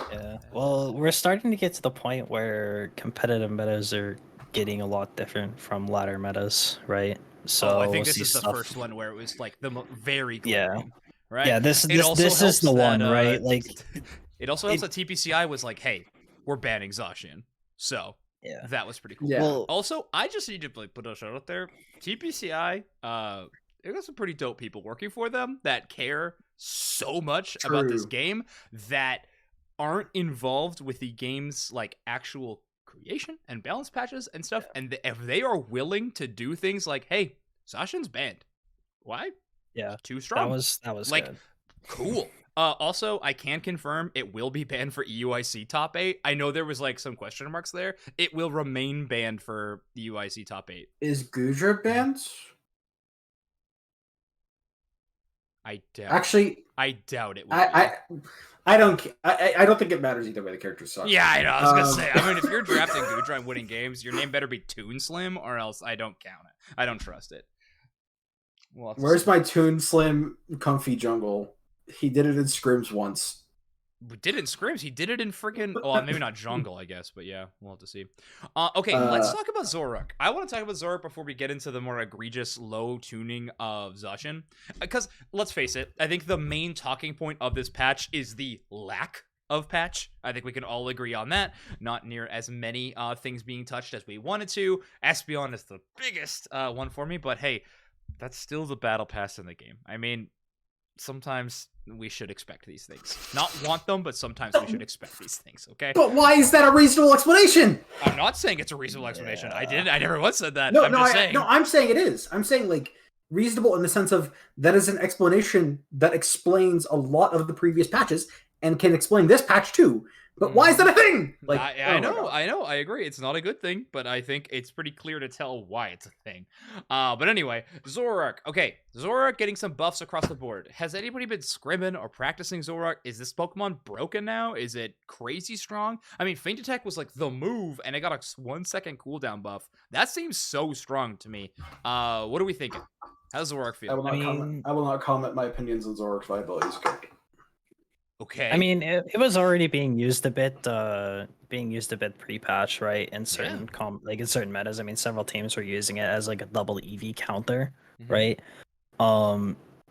S3: Yeah. Well, we're starting to get to the point where competitive metas are getting a lot different from ladder metas, right? So
S1: I think
S3: we'll
S1: this is the
S3: stuff.
S1: first one where it was like very
S3: Yeah.
S1: clean, right?
S3: Yeah, this
S1: also
S3: is
S1: helps
S3: the one,
S1: that,
S3: right? Like,
S1: it also helps that TPCI was like, "Hey, we're banning Zacian," so
S3: yeah,
S1: that was pretty cool.
S2: Yeah.
S3: Well,
S1: Also, I just need to like put a shout out there. TPCI, they got some pretty dope people working for them that care so much about this
S2: True.
S1: game that aren't involved with the game's like actual creation and balance patches and stuff. And if they are willing to do things like, hey, Zacian's banned. Why?
S3: yeah,
S1: Too strong.
S3: that was
S1: like
S3: good.
S1: cool. Also, I can confirm it will be banned for EUIC top 8. I know there was like some question marks there. It will remain banned for EUIC top 8.
S2: Is Gudra banned?
S1: I doubt.
S2: Actually,
S1: I doubt it. Will
S2: I don't think it matters either way. The characters suck.
S1: Yeah, I know. I was gonna say. I mean, if you're drafting Gudra and winning games, your name better be Toon Slim, or else I don't count it. I don't trust it. Well,
S2: Where's my Toon Slim Comfy Jungle? He did it in scrims once.
S1: We did it in scrims. He did it in freaking. Well, maybe not jungle, I guess, but yeah, we'll have to see. Okay, let's talk about Zoruk. I want to talk about Zoruk before we get into the more egregious low tuning of Zacian. Because let's face it, I think the main talking point of this patch is the lack of patch. I think we can all agree on that. Not near as many things being touched as we wanted to. Espeon is the biggest one for me, but hey, that's still the battle pass in the game. I mean, sometimes we should expect these things. Not want them, but sometimes we should expect these things, okay?
S2: But why is that a reasonable explanation?
S1: I'm not saying it's a reasonable explanation. I never once said that.
S2: No,
S1: I'm just saying.
S2: I'm saying it is. I'm saying, like, reasonable in the sense of that is an explanation that explains a lot of the previous patches and can explain this patch too. But why is that a thing? Like,
S1: I
S2: oh my
S1: know,
S2: God.
S1: I agree. It's not a good thing, but I think it's pretty clear to tell why it's a thing. But anyway, Zoroark. Okay, Zoroark getting some buffs across the board. Has anybody been scrimming or practicing Zoroark? Is this Pokemon broken now? Is it crazy strong? I mean, Feint Attack was like the move, and it got a 1 second cooldown buff. That seems so strong to me. What are we thinking? How does Zoroark feel?
S2: I will not comment. I will not comment my opinions on Zoroark's viability.
S1: Okay.
S3: I mean, it was already being used a bit pre-patch, right? In certain in certain metas. I mean, several teams were using it as like a double EV counter, right?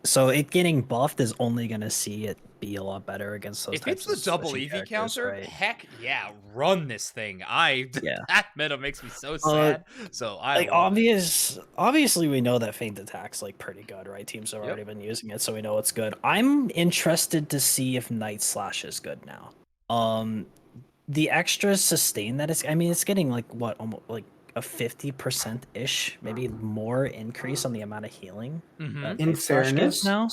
S3: So it getting buffed is only gonna see it be a lot better against those.
S1: If it's the double EV counter, right? Heck yeah, run this thing. That meta makes me so sad. So I
S3: like obviously we know that Feint Attack's like pretty good, right? Teams have already been using it, so we know it's good. I'm interested to see if Night Slash is good now. The extra sustain that it's getting like what, almost like a 50% ish, maybe more increase on the amount of healing.
S2: In fairness,
S3: now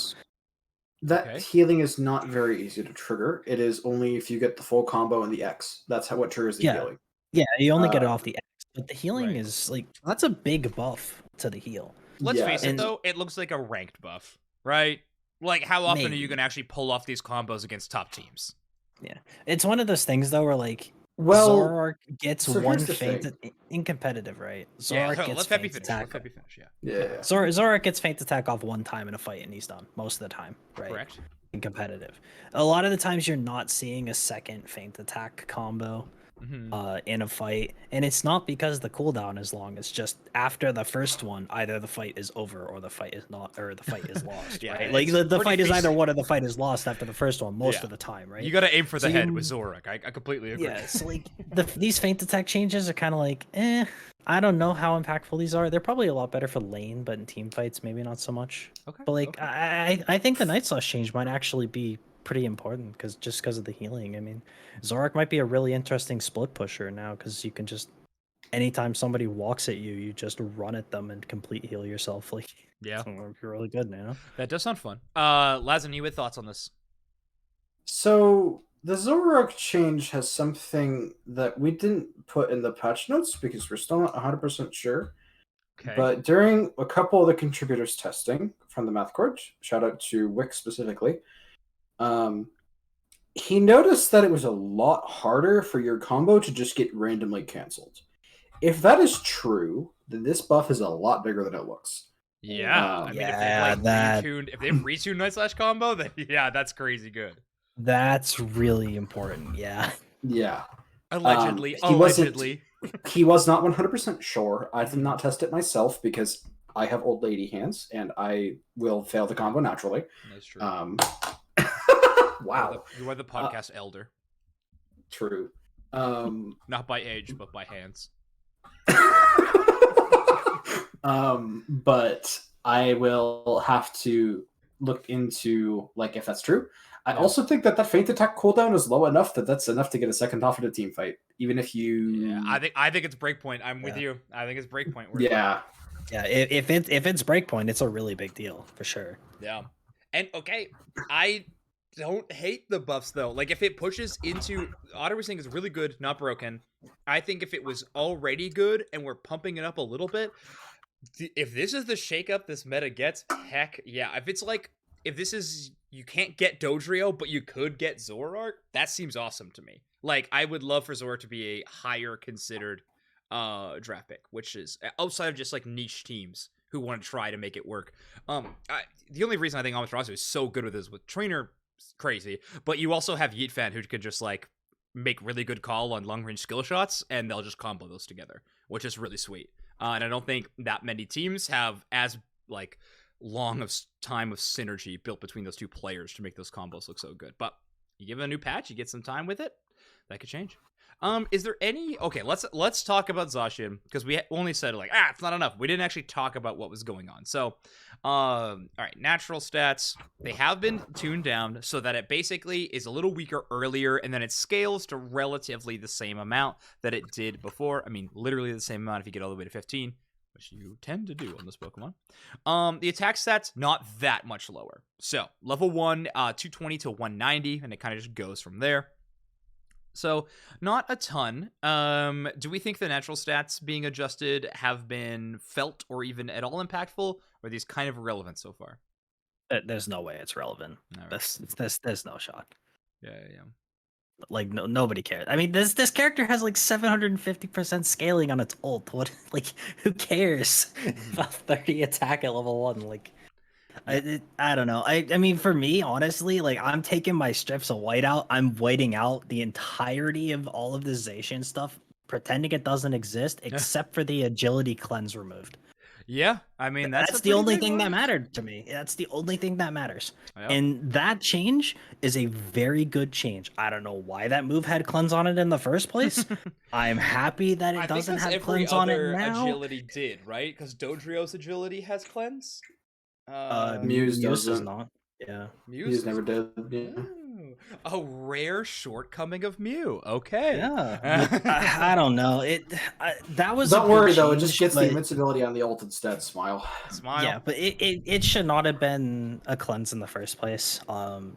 S2: that healing is not very easy to trigger. It is only if you get the full combo and the X. That's what triggers the healing.
S3: Yeah, you only get it off the X, but the healing is like that's a big buff to the heal.
S1: Let's face it, though, it looks like a ranked buff, right? Like, how often are you gonna actually pull off these combos against top teams?
S3: Yeah, it's one of those things though, where like, Zoroark gets one feint in competitive, right? Zoroark gets feint attack. Zoroark gets feint attack off one time in a fight, and he's done most of the time, right?
S1: Correct.
S3: In competitive, a lot of the times you're not seeing a second feint attack combo in a fight, and it's not because the cooldown is long. It's just after the first one, either the fight is over or the fight is not, or the fight is lost. Right? Like the fight is either one or the fight is lost after the first one most of the time, right?
S1: You gotta aim for the head with Zoroark. I completely agree.
S3: Yeah, so like these feint attack changes are kind of like, I don't know how impactful these are. They're probably a lot better for lane, but in team fights, maybe not so much.
S1: Okay.
S3: But like, I think the Night Slash change might actually be pretty important because of the healing. I mean, Zoroark might be a really interesting split pusher now because you can just anytime somebody walks at you, you just run at them and complete heal yourself. Like,
S1: yeah,
S3: you're really good now.
S1: That does sound fun. Lazen, you with thoughts on this?
S2: So the Zoroark change has something that we didn't put in the patch notes because we're still not 100% sure.
S1: Okay.
S2: But during a couple of the contributors testing from the math court, shout out to Wick specifically, he noticed that it was a lot harder for your combo to just get randomly canceled. If that is true, then this buff is a lot bigger than it looks.
S1: Yeah, I mean, if they've retuned Night Slash combo, then that's crazy good.
S3: That's really important. Yeah.
S2: Yeah.
S1: Allegedly.
S2: He was not 100% sure. I did not test it myself because I have old lady hands and I will fail the combo naturally.
S1: That's true.
S2: Wow.
S1: You are the podcast elder.
S2: True.
S1: Not by age, but by hands.
S2: But I will have to look into like if that's true. I also think that feint attack cooldown is low enough that that's enough to get a second off in a team fight, even if you.
S1: Yeah, I think it's breakpoint. I'm with you. I think it's breakpoint.
S2: Yeah.
S3: If it's breakpoint, it's a really big deal for sure.
S1: Yeah, and I don't hate the buffs though. Like if it pushes into Otter was saying is really good, not broken. I think if it was already good and we're pumping it up a little bit, if this is the shakeup this meta gets, heck yeah. If this is you can't get Dodrio, but you could get Zoroark, that seems awesome to me. Like I would love for Zoroark to be a higher considered draft pick, which is outside of just like niche teams who want to try to make it work. The only reason I think Amaterasu is so good with this with trainer crazy, but you also have Yeet Fan who could just like make really good call on long range skill shots and they'll just combo those together, which is really sweet. And I don't think that many teams have as like long of time of synergy built between those two players to make those combos look so good. But you give it a new patch, you get some time with it, that could change. Is there any let's talk about Zacian because we only said like it's not enough. We didn't actually talk about what was going on. So all right, natural stats, they have been tuned down so that it basically is a little weaker earlier and then it scales to relatively the same amount that it did before. I mean literally the same amount if you get all the way to 15, which you tend to do on this Pokemon. The attack stats not that much lower. So level 1, 220 to 190, and it kind of just goes from there. So not a ton. Do we think the natural stats being adjusted have been felt or even at all impactful, or are these kind of irrelevant so far?
S3: There's no way it's relevant.
S1: All right.
S3: There's no shot.
S1: Yeah.
S3: Like nobody cares. I mean, this character has like 750% scaling on its ult. What like who cares about 30 attack at level 1? Like I don't know. I mean, for me, honestly, like I'm taking my strips of whiteout. I'm whiting out the entirety of all of the Zacian stuff, pretending it doesn't exist, except for the agility cleanse removed.
S1: Yeah, I mean
S3: That's the only thing that mattered to me. That's the only thing that matters.
S1: Yep.
S3: And that change is a very good change. I don't know why that move had cleanse on it in the first place. I'm happy that it doesn't have cleanse on it now.
S1: Agility did, right? Because Dodrio's agility has cleanse.
S2: Muse
S3: does
S2: doesn't.
S3: not. Yeah.
S2: Muse never did. Yeah.
S1: A rare shortcoming of Mew. Okay.
S3: Yeah. I don't know. That was.
S2: Don't worry though. It
S3: change,
S2: just gets
S3: but-
S2: the invincibility on the ult instead. Smile.
S3: Yeah, but it should not have been a cleanse in the first place.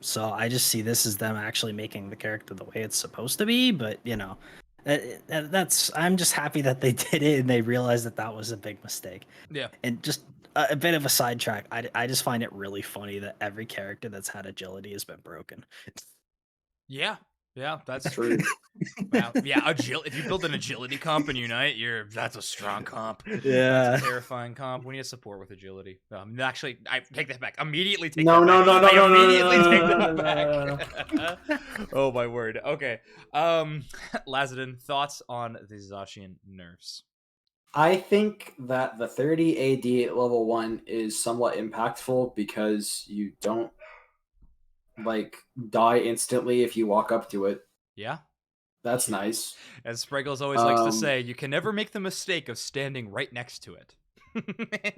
S3: So I just see this as them actually making the character the way it's supposed to be. But you know, I'm just happy that they did it and they realized that was a big mistake.
S1: Yeah.
S3: And just a bit of a sidetrack. I just find it really funny that every character that's had agility has been broken.
S1: Yeah, that's
S2: True.
S1: Wow. Yeah, if you build an agility comp in Unite, that's a strong comp.
S3: Yeah.
S1: That's a terrifying comp. We need support with agility. Actually, I take that back. Immediately take
S2: No,
S1: that
S2: no,
S1: back.
S2: no,
S1: I
S2: no, no,
S1: immediately
S2: no,
S1: take
S2: no,
S1: that
S2: no,
S1: back. Oh my word. Okay. Lazadin, thoughts on the Zacian nerfs?
S2: I think that the 30 AD at level 1 is somewhat impactful because you don't like die instantly if you walk up to it.
S1: Yeah.
S2: That's nice.
S1: As Spriggles always likes to say, you can never make the mistake of standing right next to it.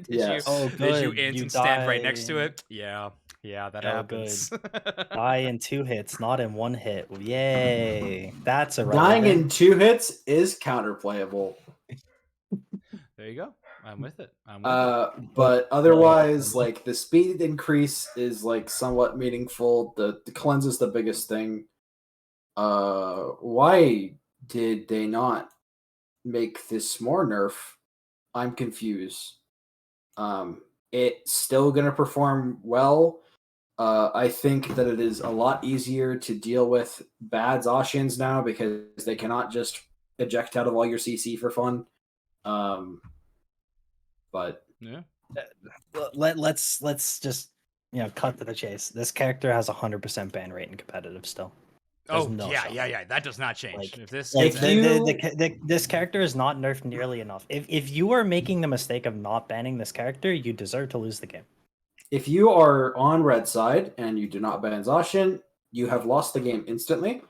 S2: Yes.
S1: Did you instant stand right next to it? Yeah, that
S3: Oh,
S1: happens.
S3: Die in 2 hits, not in 1 hit. Yay. That's a
S2: Dying in 2 hits is counterplayable.
S1: There you go. I'm with it.
S2: But otherwise, like the speed increase is like somewhat meaningful. The cleanse is the biggest thing. Why did they not make this more nerf? I'm confused. It's still gonna perform well. I think that it is a lot easier to deal with bad Zacians now because they cannot just eject out of all your CC for fun. But
S1: yeah,
S3: let's just cut to the chase. This character has 100% ban rate in competitive still. There's no shot.
S1: That does not change.
S3: Like,
S1: if this
S3: Like
S1: gets
S3: this character is not nerfed nearly enough. If you are making the mistake of not banning this character, you deserve to lose the game.
S2: if you are on red side and you do not ban Zacian, you have lost the game instantly,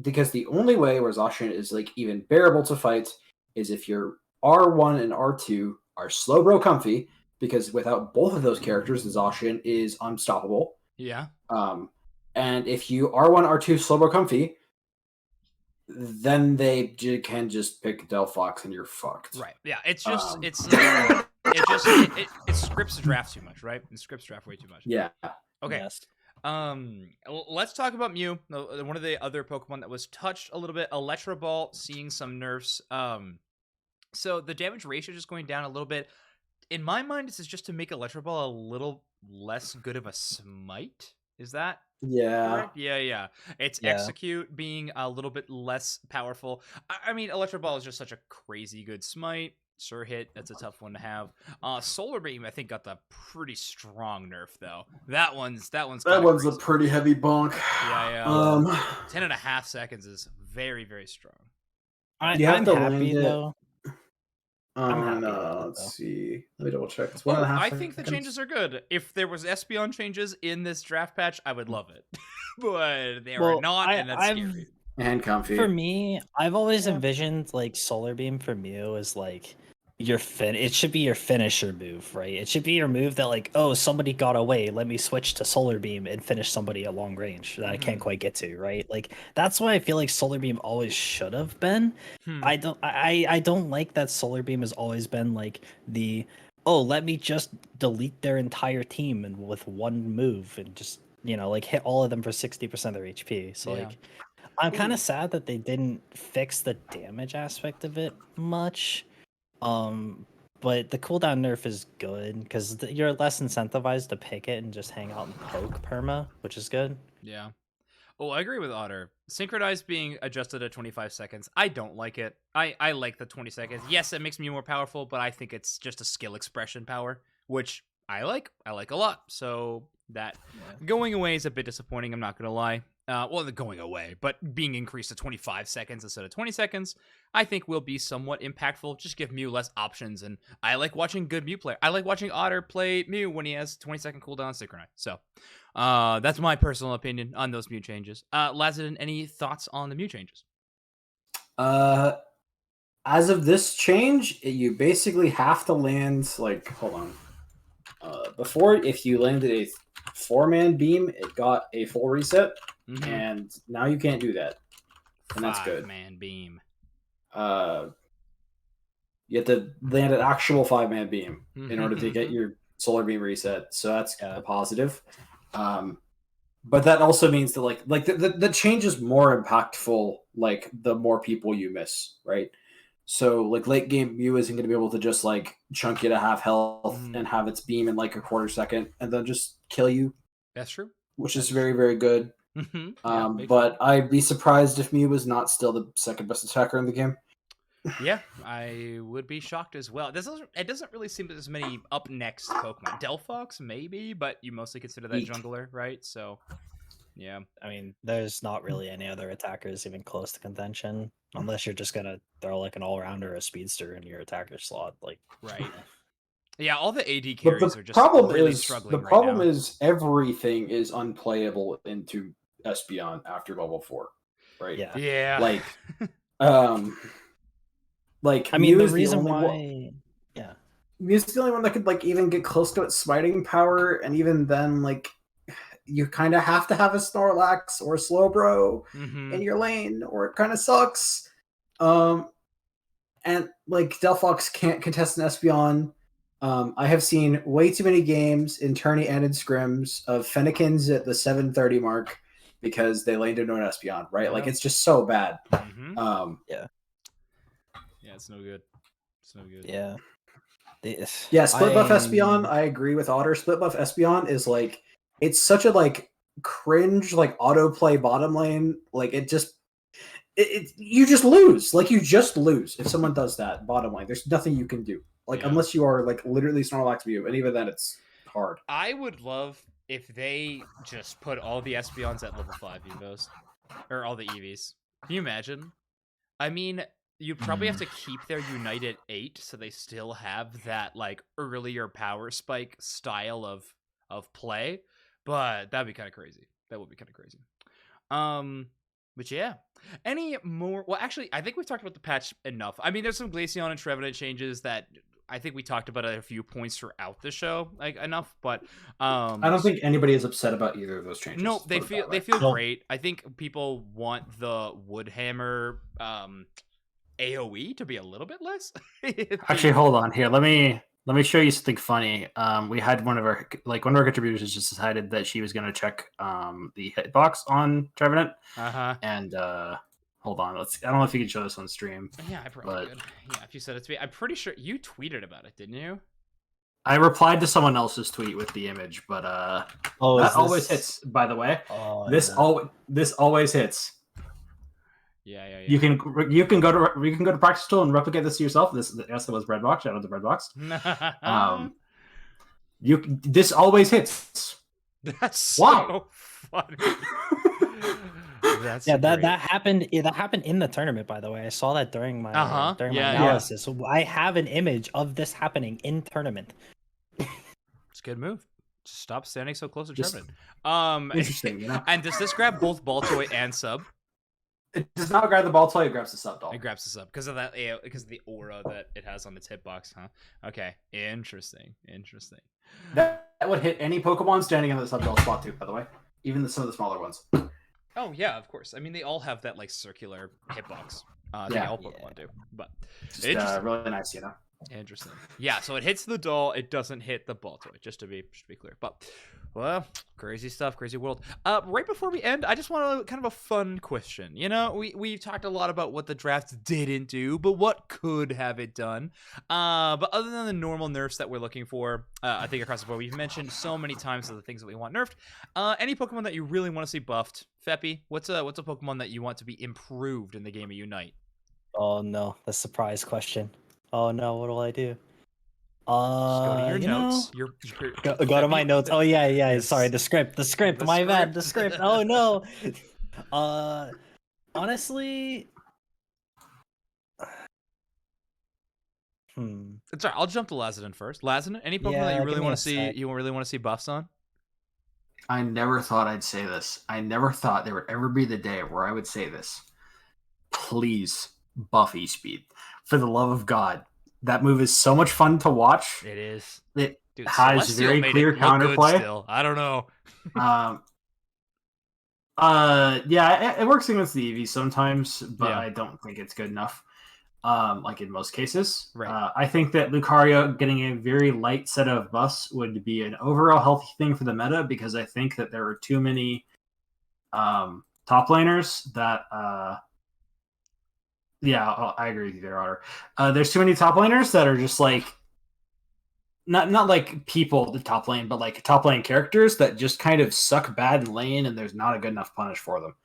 S2: because the only way where Zacian is like even bearable to fight is if your R1 and R2 are slow bro comfy, because without both of those characters, Zacian is unstoppable.
S1: Yeah.
S2: And if you R1, R2 slow bro comfy, then they can just pick Delphox and you're fucked.
S1: Right. Yeah. It's just it scripts draft too much, right? It scripts draft way too much.
S2: Yeah.
S1: Okay.
S3: Yes.
S1: Let's talk about Mew. One of the other Pokemon that was touched a little bit. Electro Ball seeing some nerfs. So the damage ratio just going down a little bit. In my mind, this is just to make Electro Ball a little less good of a smite. Is that correct? Yeah. It's Execute being a little bit less powerful. I mean, Electro Ball is just such a crazy good smite. Sure hit, that's a tough one to have. Solar Beam, I think, got the pretty strong nerf though. That one's
S2: a pretty heavy bonk.
S1: Yeah. 10.5 seconds is very, very strong.
S3: I'm
S2: happy
S3: though. I'm happy.
S2: Let's see. Let me double check. It's
S1: I think the changes are good. If there was Espeon changes in this draft patch, I would love it. But they are not, and that's scary.
S2: And comfy.
S3: For me, I've always envisioned like Solar Beam for Mew as like it should be your finisher move, right? It should be your move that like, oh, somebody got away, let me switch to Solar Beam and finish somebody at long range that I can't quite get to, right? Like that's why I feel like Solar Beam always should have been. I don't like that Solar Beam has always been like the, oh, let me just delete their entire team and with one move and just, like hit all of them for 60% of their HP. So
S1: Yeah.
S3: like I'm kind of sad that they didn't fix the damage aspect of it much. But the cooldown nerf is good because you're less incentivized to pick it and just hang out and poke perma, which is good.
S1: Yeah. Oh, I agree with Otter. Synchronized being adjusted at 25 seconds. I don't like it. I like the 20 seconds. Yes, it makes me more powerful, but I think it's just a skill expression power, which I like. I like a lot. So that going away is a bit disappointing, I'm not going to lie. Well, the going away, but being increased to 25 seconds instead of 20 seconds, I think will be somewhat impactful. Just give Mew less options, and I like watching good Mew play. I like watching Otter play Mew when he has 20-second cooldown synchronized. So that's my personal opinion on those Mew changes. Lazadin, any thoughts on the Mew changes?
S2: As of this change, you basically have to land like, hold on. Before, if you landed a 4-man beam, it got a full reset, and now you can't do that, and that's good.
S1: 5-man beam.
S2: You have to land an actual 5-man beam in order to get your solar beam reset, so that's a positive. But that also means that like the change is more impactful like the more people you miss, right? So like late game Mew isn't going to be able to just like chunk you to half health and have its beam in like a quarter second and then just kill you.
S1: That's true.
S2: Which is very, very good. But I'd be surprised if Mew was not still the second best attacker in the game.
S1: Yeah, I would be shocked as well. It doesn't really seem that there's many up next Pokemon. Delphox maybe, but you mostly consider that jungler, right? So yeah.
S3: I mean, there's not really any other attackers even close to contention, unless you're just gonna throw like an all-rounder or a speedster in your attacker slot, like
S1: right. Yeah, all the AD carries are just really struggling.
S2: The problem is everything is unplayable into Espeon after level 4, right?
S1: Yeah.
S2: Like
S3: I mean,
S2: Mew
S3: the reason why,
S2: Mew's the only one that could like even get close to its smiting power, and even then, like you kind of have to have a Snorlax or a Slowbro in your lane, or it kind of sucks. And like Delphox can't contest an Espeon. I have seen way too many games in tourney and in scrims of Fennekins at the 730 mark because they laned into an Espeon, right? Like it's just so bad.
S1: Yeah, it's no good. It's no good.
S3: Yeah.
S2: Split buff Espeon, I agree with Otter. Split buff Espeon is like, it's such a like cringe, like autoplay bottom lane. Like you just lose. Like you just lose if someone does that bottom lane. There's nothing you can do. Like unless you are like literally Snorlax Mew, and even then it's hard.
S1: I would love if they just put all the Espeons at level 5 Evos. Or all the EVs. Can you imagine? I mean, you'd probably have to keep their Unite at 8 so they still have that like earlier power spike style of play. But that'd be kind of crazy. That would be kind of crazy. But yeah. Any more? Well, actually, I think we've talked about the patch enough. I mean, there's some Glaceon and Trevenant changes that I think we talked about at a few points throughout the show, like enough. But
S2: I don't think anybody is upset about either of those changes.
S1: No, they feel great. I think people want the Woodhammer AOE to be a little bit less.
S5: Actually, hold on here. Let me show you something funny. We had one of our contributors just decided that she was going to check the hitbox on Trevenant. And hold on, I don't know if you can show this on stream.
S1: Yeah, I probably could. Yeah, if you said it to me, I'm pretty sure you tweeted about it, didn't you?
S5: I replied to someone else's tweet with the image, but that always hits. By the way, this always hits.
S1: Yeah.
S5: You can go to Practice Tool and replicate this to yourself. This was Breadbox. Shout out to Breadbox. This always hits.
S1: That's so funny.
S3: That happened. That happened in the tournament. By the way, I saw that during my my analysis. So I have an image of this happening in tournament.
S1: It's a good move. Just stop standing so close to Trevenant.
S2: Interesting, you know.
S1: And does this grab both Baltoy and Sub?
S5: It does not grab the ball toy, it grabs the sub doll.
S1: It grabs this up because of that, because of the aura that it has on its hitbox, huh? Okay, interesting.
S5: That would hit any Pokemon standing in the sub doll spot too, by the way. Even some of the smaller ones.
S1: Oh yeah, of course. I mean, they all have that like circular hitbox.
S5: Yeah.
S1: All Pokemon do. But
S5: Just
S1: interesting.
S5: really nice,
S1: Interesting. Yeah, so it hits the doll. It doesn't hit the ball toy. Just to be clear. But well, crazy stuff, crazy world. Right before we end, I just want to kind of a fun question. You know, we talked a lot about what the draft didn't do, but what could have it done? But other than the normal nerfs that we're looking for, I think across the board, we've mentioned so many times of the things that we want nerfed. Any Pokemon that you really want to see buffed? Feppy, what's a Pokemon that you want to be improved in the game of Unite?
S3: Oh no, the surprise question. Oh no, what will I do?
S1: Just go to your
S3: you
S1: notes.
S3: know, go to my notes. Oh yeah.
S1: Yes.
S3: Sorry, the script. My bad. The script. Oh no. Honestly,
S1: Sorry, I'll jump to Lazaden first. Lazaden, any Pokemon that you really want to see? You really want to see buffs on?
S5: I never thought I'd say this. I never thought there would ever be the day where I would say this. Please buff E-Speed. For the love of God. That move is so much fun to watch.
S1: It is.
S5: It
S1: Dude,
S5: has
S1: Celestial
S5: very
S1: made
S5: clear
S1: it look good
S5: counterplay.
S1: still. I don't know.
S5: Yeah, it works against the EV sometimes, but
S1: Yeah.
S5: I don't think it's good enough. Like in most cases.
S1: Right.
S5: I think that Lucario getting a very light set of buffs would be an overall healthy thing for the meta, because I think that there are too many top laners that I agree with you there, Otter. There's too many top laners that are just like not like people the top lane, but like top lane characters that just kind of suck bad in lane, and there's not a good enough punish for them.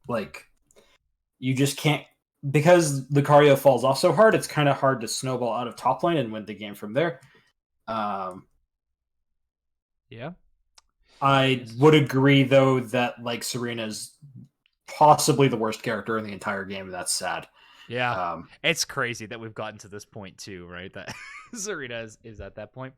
S5: Like you just can't, because Lucario falls off so hard. It's kind of hard to snowball out of top lane and win the game from there.
S1: Yeah.
S5: I would agree though that like Serena's possibly the worst character in the entire game, and that's sad.
S1: Yeah. It's crazy that we've gotten to this point too, right? That Serena is at that point.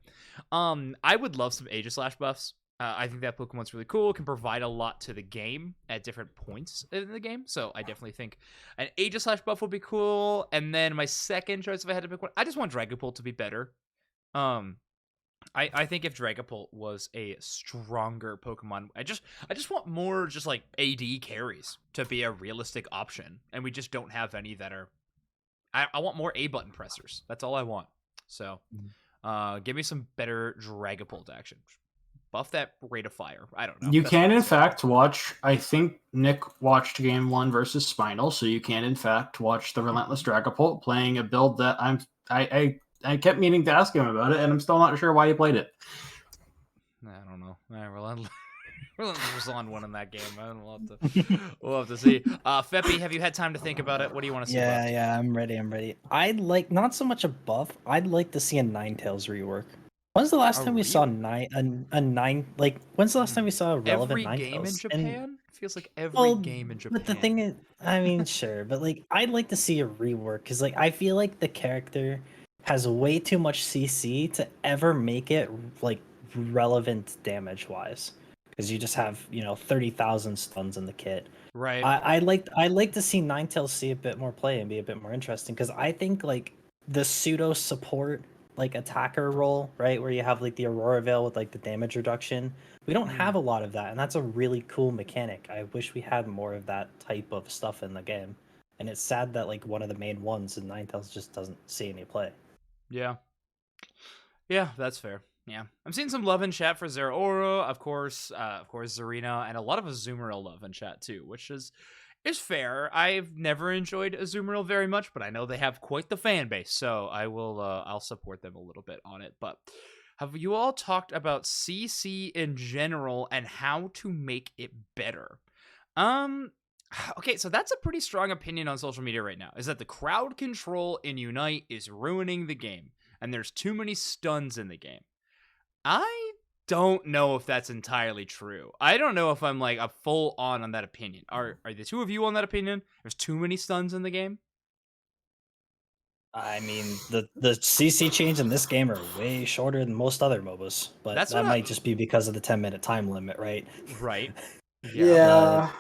S1: I would love some Aegislash buffs. I think that Pokemon's really cool. It can provide a lot to the game at different points in the game. So I definitely think an Aegislash buff would be cool. And then my second choice, if I had to pick one, I just want Dragapult to be better. I think if Dragapult was a stronger Pokemon, I just want more just like AD carries to be a realistic option, and we just don't have any that are. I want more A button pressers. That's all I want. So, give me some better Dragapult action. Buff that rate of fire. I don't know.
S5: You can in fact watch. I think Nick watched Game 1 versus Spinal, so you can in fact watch the Relentless Dragapult playing a build that I kept meaning to ask him about it, and I'm still not sure why he played it.
S1: I don't know. Relentless was on one in that game. We'll have to see. Feppy, have you had time to think about it? What do you want to see?
S3: Yeah, I'm ready. I'd like not so much a buff. I'd like to see a Ninetales rework. When's the last time we saw when's the last time we saw a relevant
S1: Ninetales? Every game in Japan? Feels like every game in Japan.
S3: But the thing is, I mean, sure, but like I'd like to see a rework, because like I feel like the character has way too much CC to ever make it like relevant damage wise, because you just have 30,000 stuns in the kit.
S1: Right.
S3: I'd like to see Ninetales see a bit more play and be a bit more interesting, because I think like the pseudo support like attacker role, right, where you have like the Aurora Veil with like the damage reduction, we don't have a lot of that, and that's a really cool mechanic. I wish we had more of that type of stuff in the game, and it's sad that like one of the main ones in Ninetales just doesn't see any play.
S1: Yeah, that's fair. Yeah, I'm seeing some love in chat for Zeraora, of course, Zarina, and a lot of Azumarill love in chat too, which is fair. I've never enjoyed Azumarill very much, but I know they have quite the fan base, so I'll support them a little bit on it. But have you all talked about CC in general and how to make it better? Okay, so that's a pretty strong opinion on social media right now, is that the crowd control in Unite is ruining the game, and there's too many stuns in the game. I don't know if that's entirely true. I don't know if I'm like a full on that opinion. Are the two of you on that opinion? There's too many stuns in the game?
S3: I mean, the CC change in this game are way shorter than most other MOBAs, but that might just be because of the 10-minute time limit, right?
S1: Right.
S5: Yeah.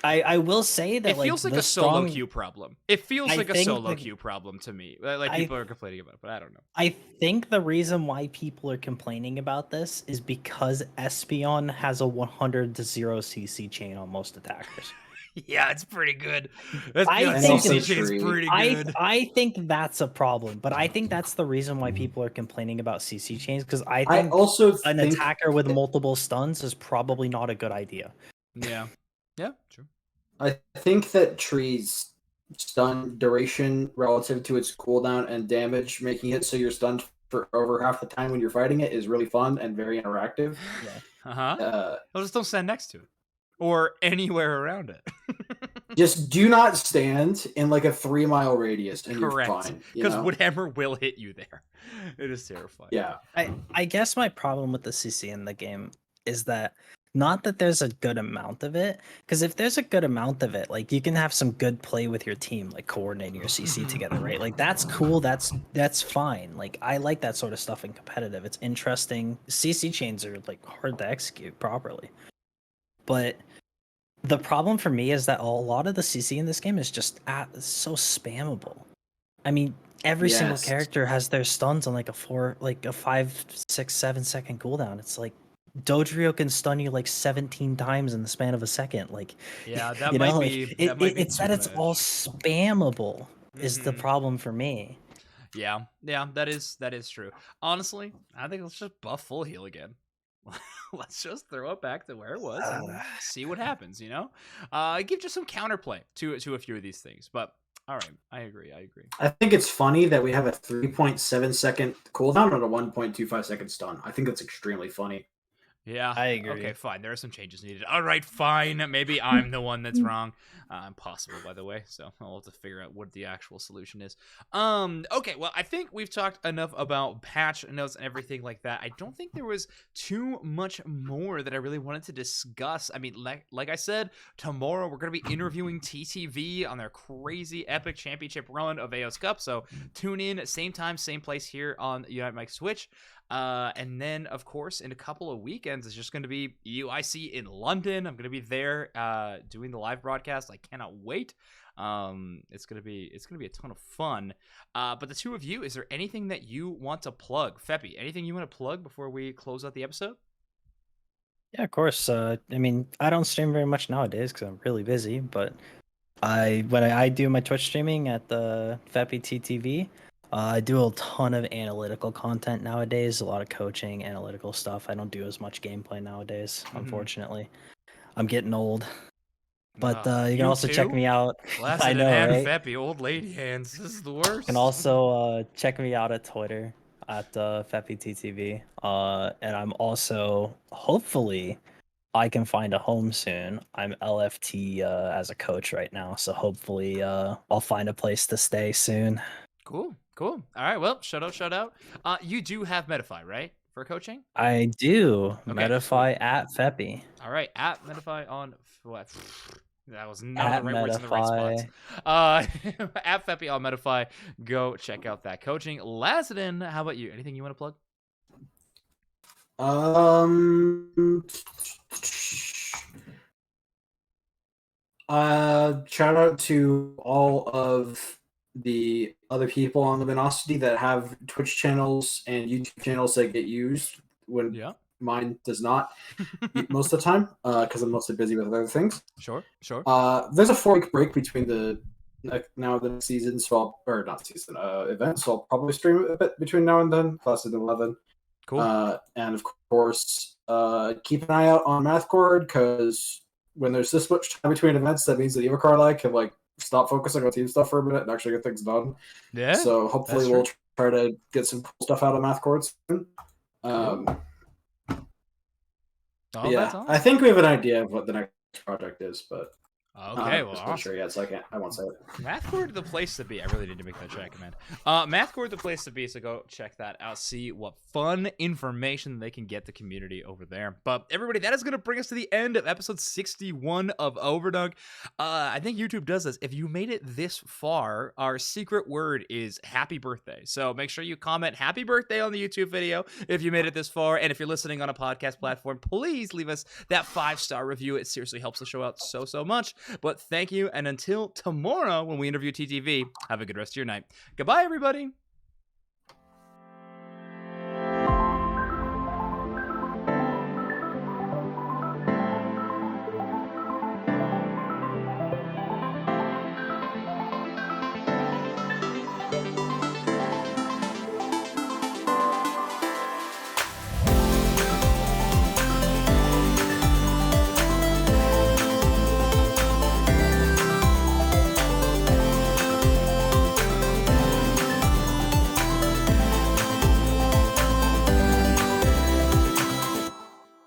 S3: I will say that
S1: It feels like a solo queue problem. It feels
S3: I
S1: like a
S3: think
S1: solo
S3: that-
S1: queue problem to me. Like
S3: I-
S1: people are complaining about it, but I don't know.
S3: I think the reason why people are complaining about this is because Espeon has a 100 to 0 CC chain on most attackers.
S1: Yeah, it's pretty good. That's
S3: I
S2: think
S1: CC
S2: it's
S1: chain's
S2: true.
S1: pretty good.
S3: I think that's a problem, but I think that's the reason why people are complaining about CC chains, because I think
S2: also
S3: an
S2: think
S3: attacker with multiple stuns is probably not a good idea.
S1: Yeah. Yeah, true.
S2: I think that Tree's stun duration relative to its cooldown and damage, making it so you're stunned for over half the time when you're fighting it, is really fun and very interactive.
S3: Yeah.
S1: Uh-huh. Well, just don't stand next to it. Or anywhere around it.
S2: Just do not stand in like a 3-mile radius and
S1: Correct.
S2: you're fine.
S1: Because whatever will hit you there. It is terrifying.
S2: Yeah.
S3: I guess my problem with the CC in the game is that not that there's a good amount of it, because if there's a good amount of it, like you can have some good play with your team, like coordinating your CC together, right? Like that's cool, that's fine. Like I like that sort of stuff in competitive. It's interesting. CC chains are like hard to execute properly. But the problem for me is that a lot of the CC in this game is just so spammable. I mean, every single
S2: Yes.
S3: character has their stuns on like a 5, 6, 7 second cooldown. It's like Dodrio can stun you like 17 times in the span of a second. Like,
S1: Yeah, that
S3: you
S1: might
S3: know,
S1: be.
S3: like,
S1: That might be
S3: it's that
S1: too
S3: it's all
S1: much.
S3: spammable is the
S1: Mhm.
S3: problem for me.
S1: Yeah, that is true. Honestly, I think let's just buff full heal again. Let's just throw it back to where it was and see what happens. Give just some counterplay to a few of these things. But all right, I agree.
S2: I think it's funny that we have a 3.7 second cooldown and a 1.25 second stun. I think that's extremely funny.
S1: Yeah,
S3: I agree.
S1: Okay, fine. There are some changes needed. All right, fine. Maybe I'm the one that's wrong. Impossible, by the way. So I'll have to figure out what the actual solution is. Okay. Well, I think we've talked enough about patch notes and everything like that. I don't think there was too much more that I really wanted to discuss. I mean, like I said, tomorrow we're going to be interviewing TTV on their crazy epic championship run of Aeos Cup. So tune in, same time, same place here on Unite Mike Switch. And then, of course, in a couple of weekends, it's just going to be EUIC in London. I'm going to be there doing the live broadcast. I cannot wait. It's gonna be a ton of fun. But the two of you, is there anything that you want to plug? Feppy, anything you want to plug before we close out the episode?
S3: Yeah, of course. I mean, I don't stream very much nowadays because I'm really busy. But when I do my Twitch streaming at the Feppy TTV, I do a ton of analytical content nowadays. A lot of coaching, analytical stuff. I don't do as much gameplay nowadays, unfortunately. I'm getting old. But you can also check me out. I know, right?
S1: Feppy, old lady hands. This is the worst.
S3: You can also check me out at Twitter at Feppy TTV. And I'm also, hopefully, I can find a home soon. I'm LFT as a coach right now, so hopefully I'll find a place to stay soon.
S1: Cool. All right, well, shout out. You do have Medify, right, for coaching?
S3: I do.
S1: Okay,
S3: Medify at Feppy.
S1: All right, at Medify on what? That was none
S3: At
S1: of the right words in the right spots. At Feppy on Medify, go check out that coaching. Lazadin, how about you? Anything you want to plug?
S2: Shout out to all of the other people on Luminosity that have Twitch channels and YouTube channels that get used when mine does not most of the time because I'm mostly busy with other things.
S1: Sure.
S2: There's a 4-week break between the next season, so event, so I'll probably stream a bit between now and then, plus 11.
S1: Cool.
S2: And of course, keep an eye out on MathCord, because when there's this much time between events, that means that Evacar can stop focusing on team stuff for a minute and actually get things done.
S1: Yeah.
S2: So hopefully we'll try to get some cool stuff out of MathCord soon. Yeah, awesome. I think we have an idea of what the next project is, but
S1: okay, well,
S2: I'm not sure yet, so I won't say it.
S1: MathCord, the place to be. I really need to make that check, man. MathCord, the place to be, so go check that out. See what fun information they can get the community over there. But everybody, that is going to bring us to the end of episode 61 of Overdunk. I think YouTube does this. If you made it this far, our secret word is happy birthday. So make sure you comment happy birthday on the YouTube video if you made it this far. And if you're listening on a podcast platform, please leave us that 5-star review. It seriously helps the show out so much. But thank you, and until tomorrow when we interview TTV, have a good rest of your night. Goodbye, everybody.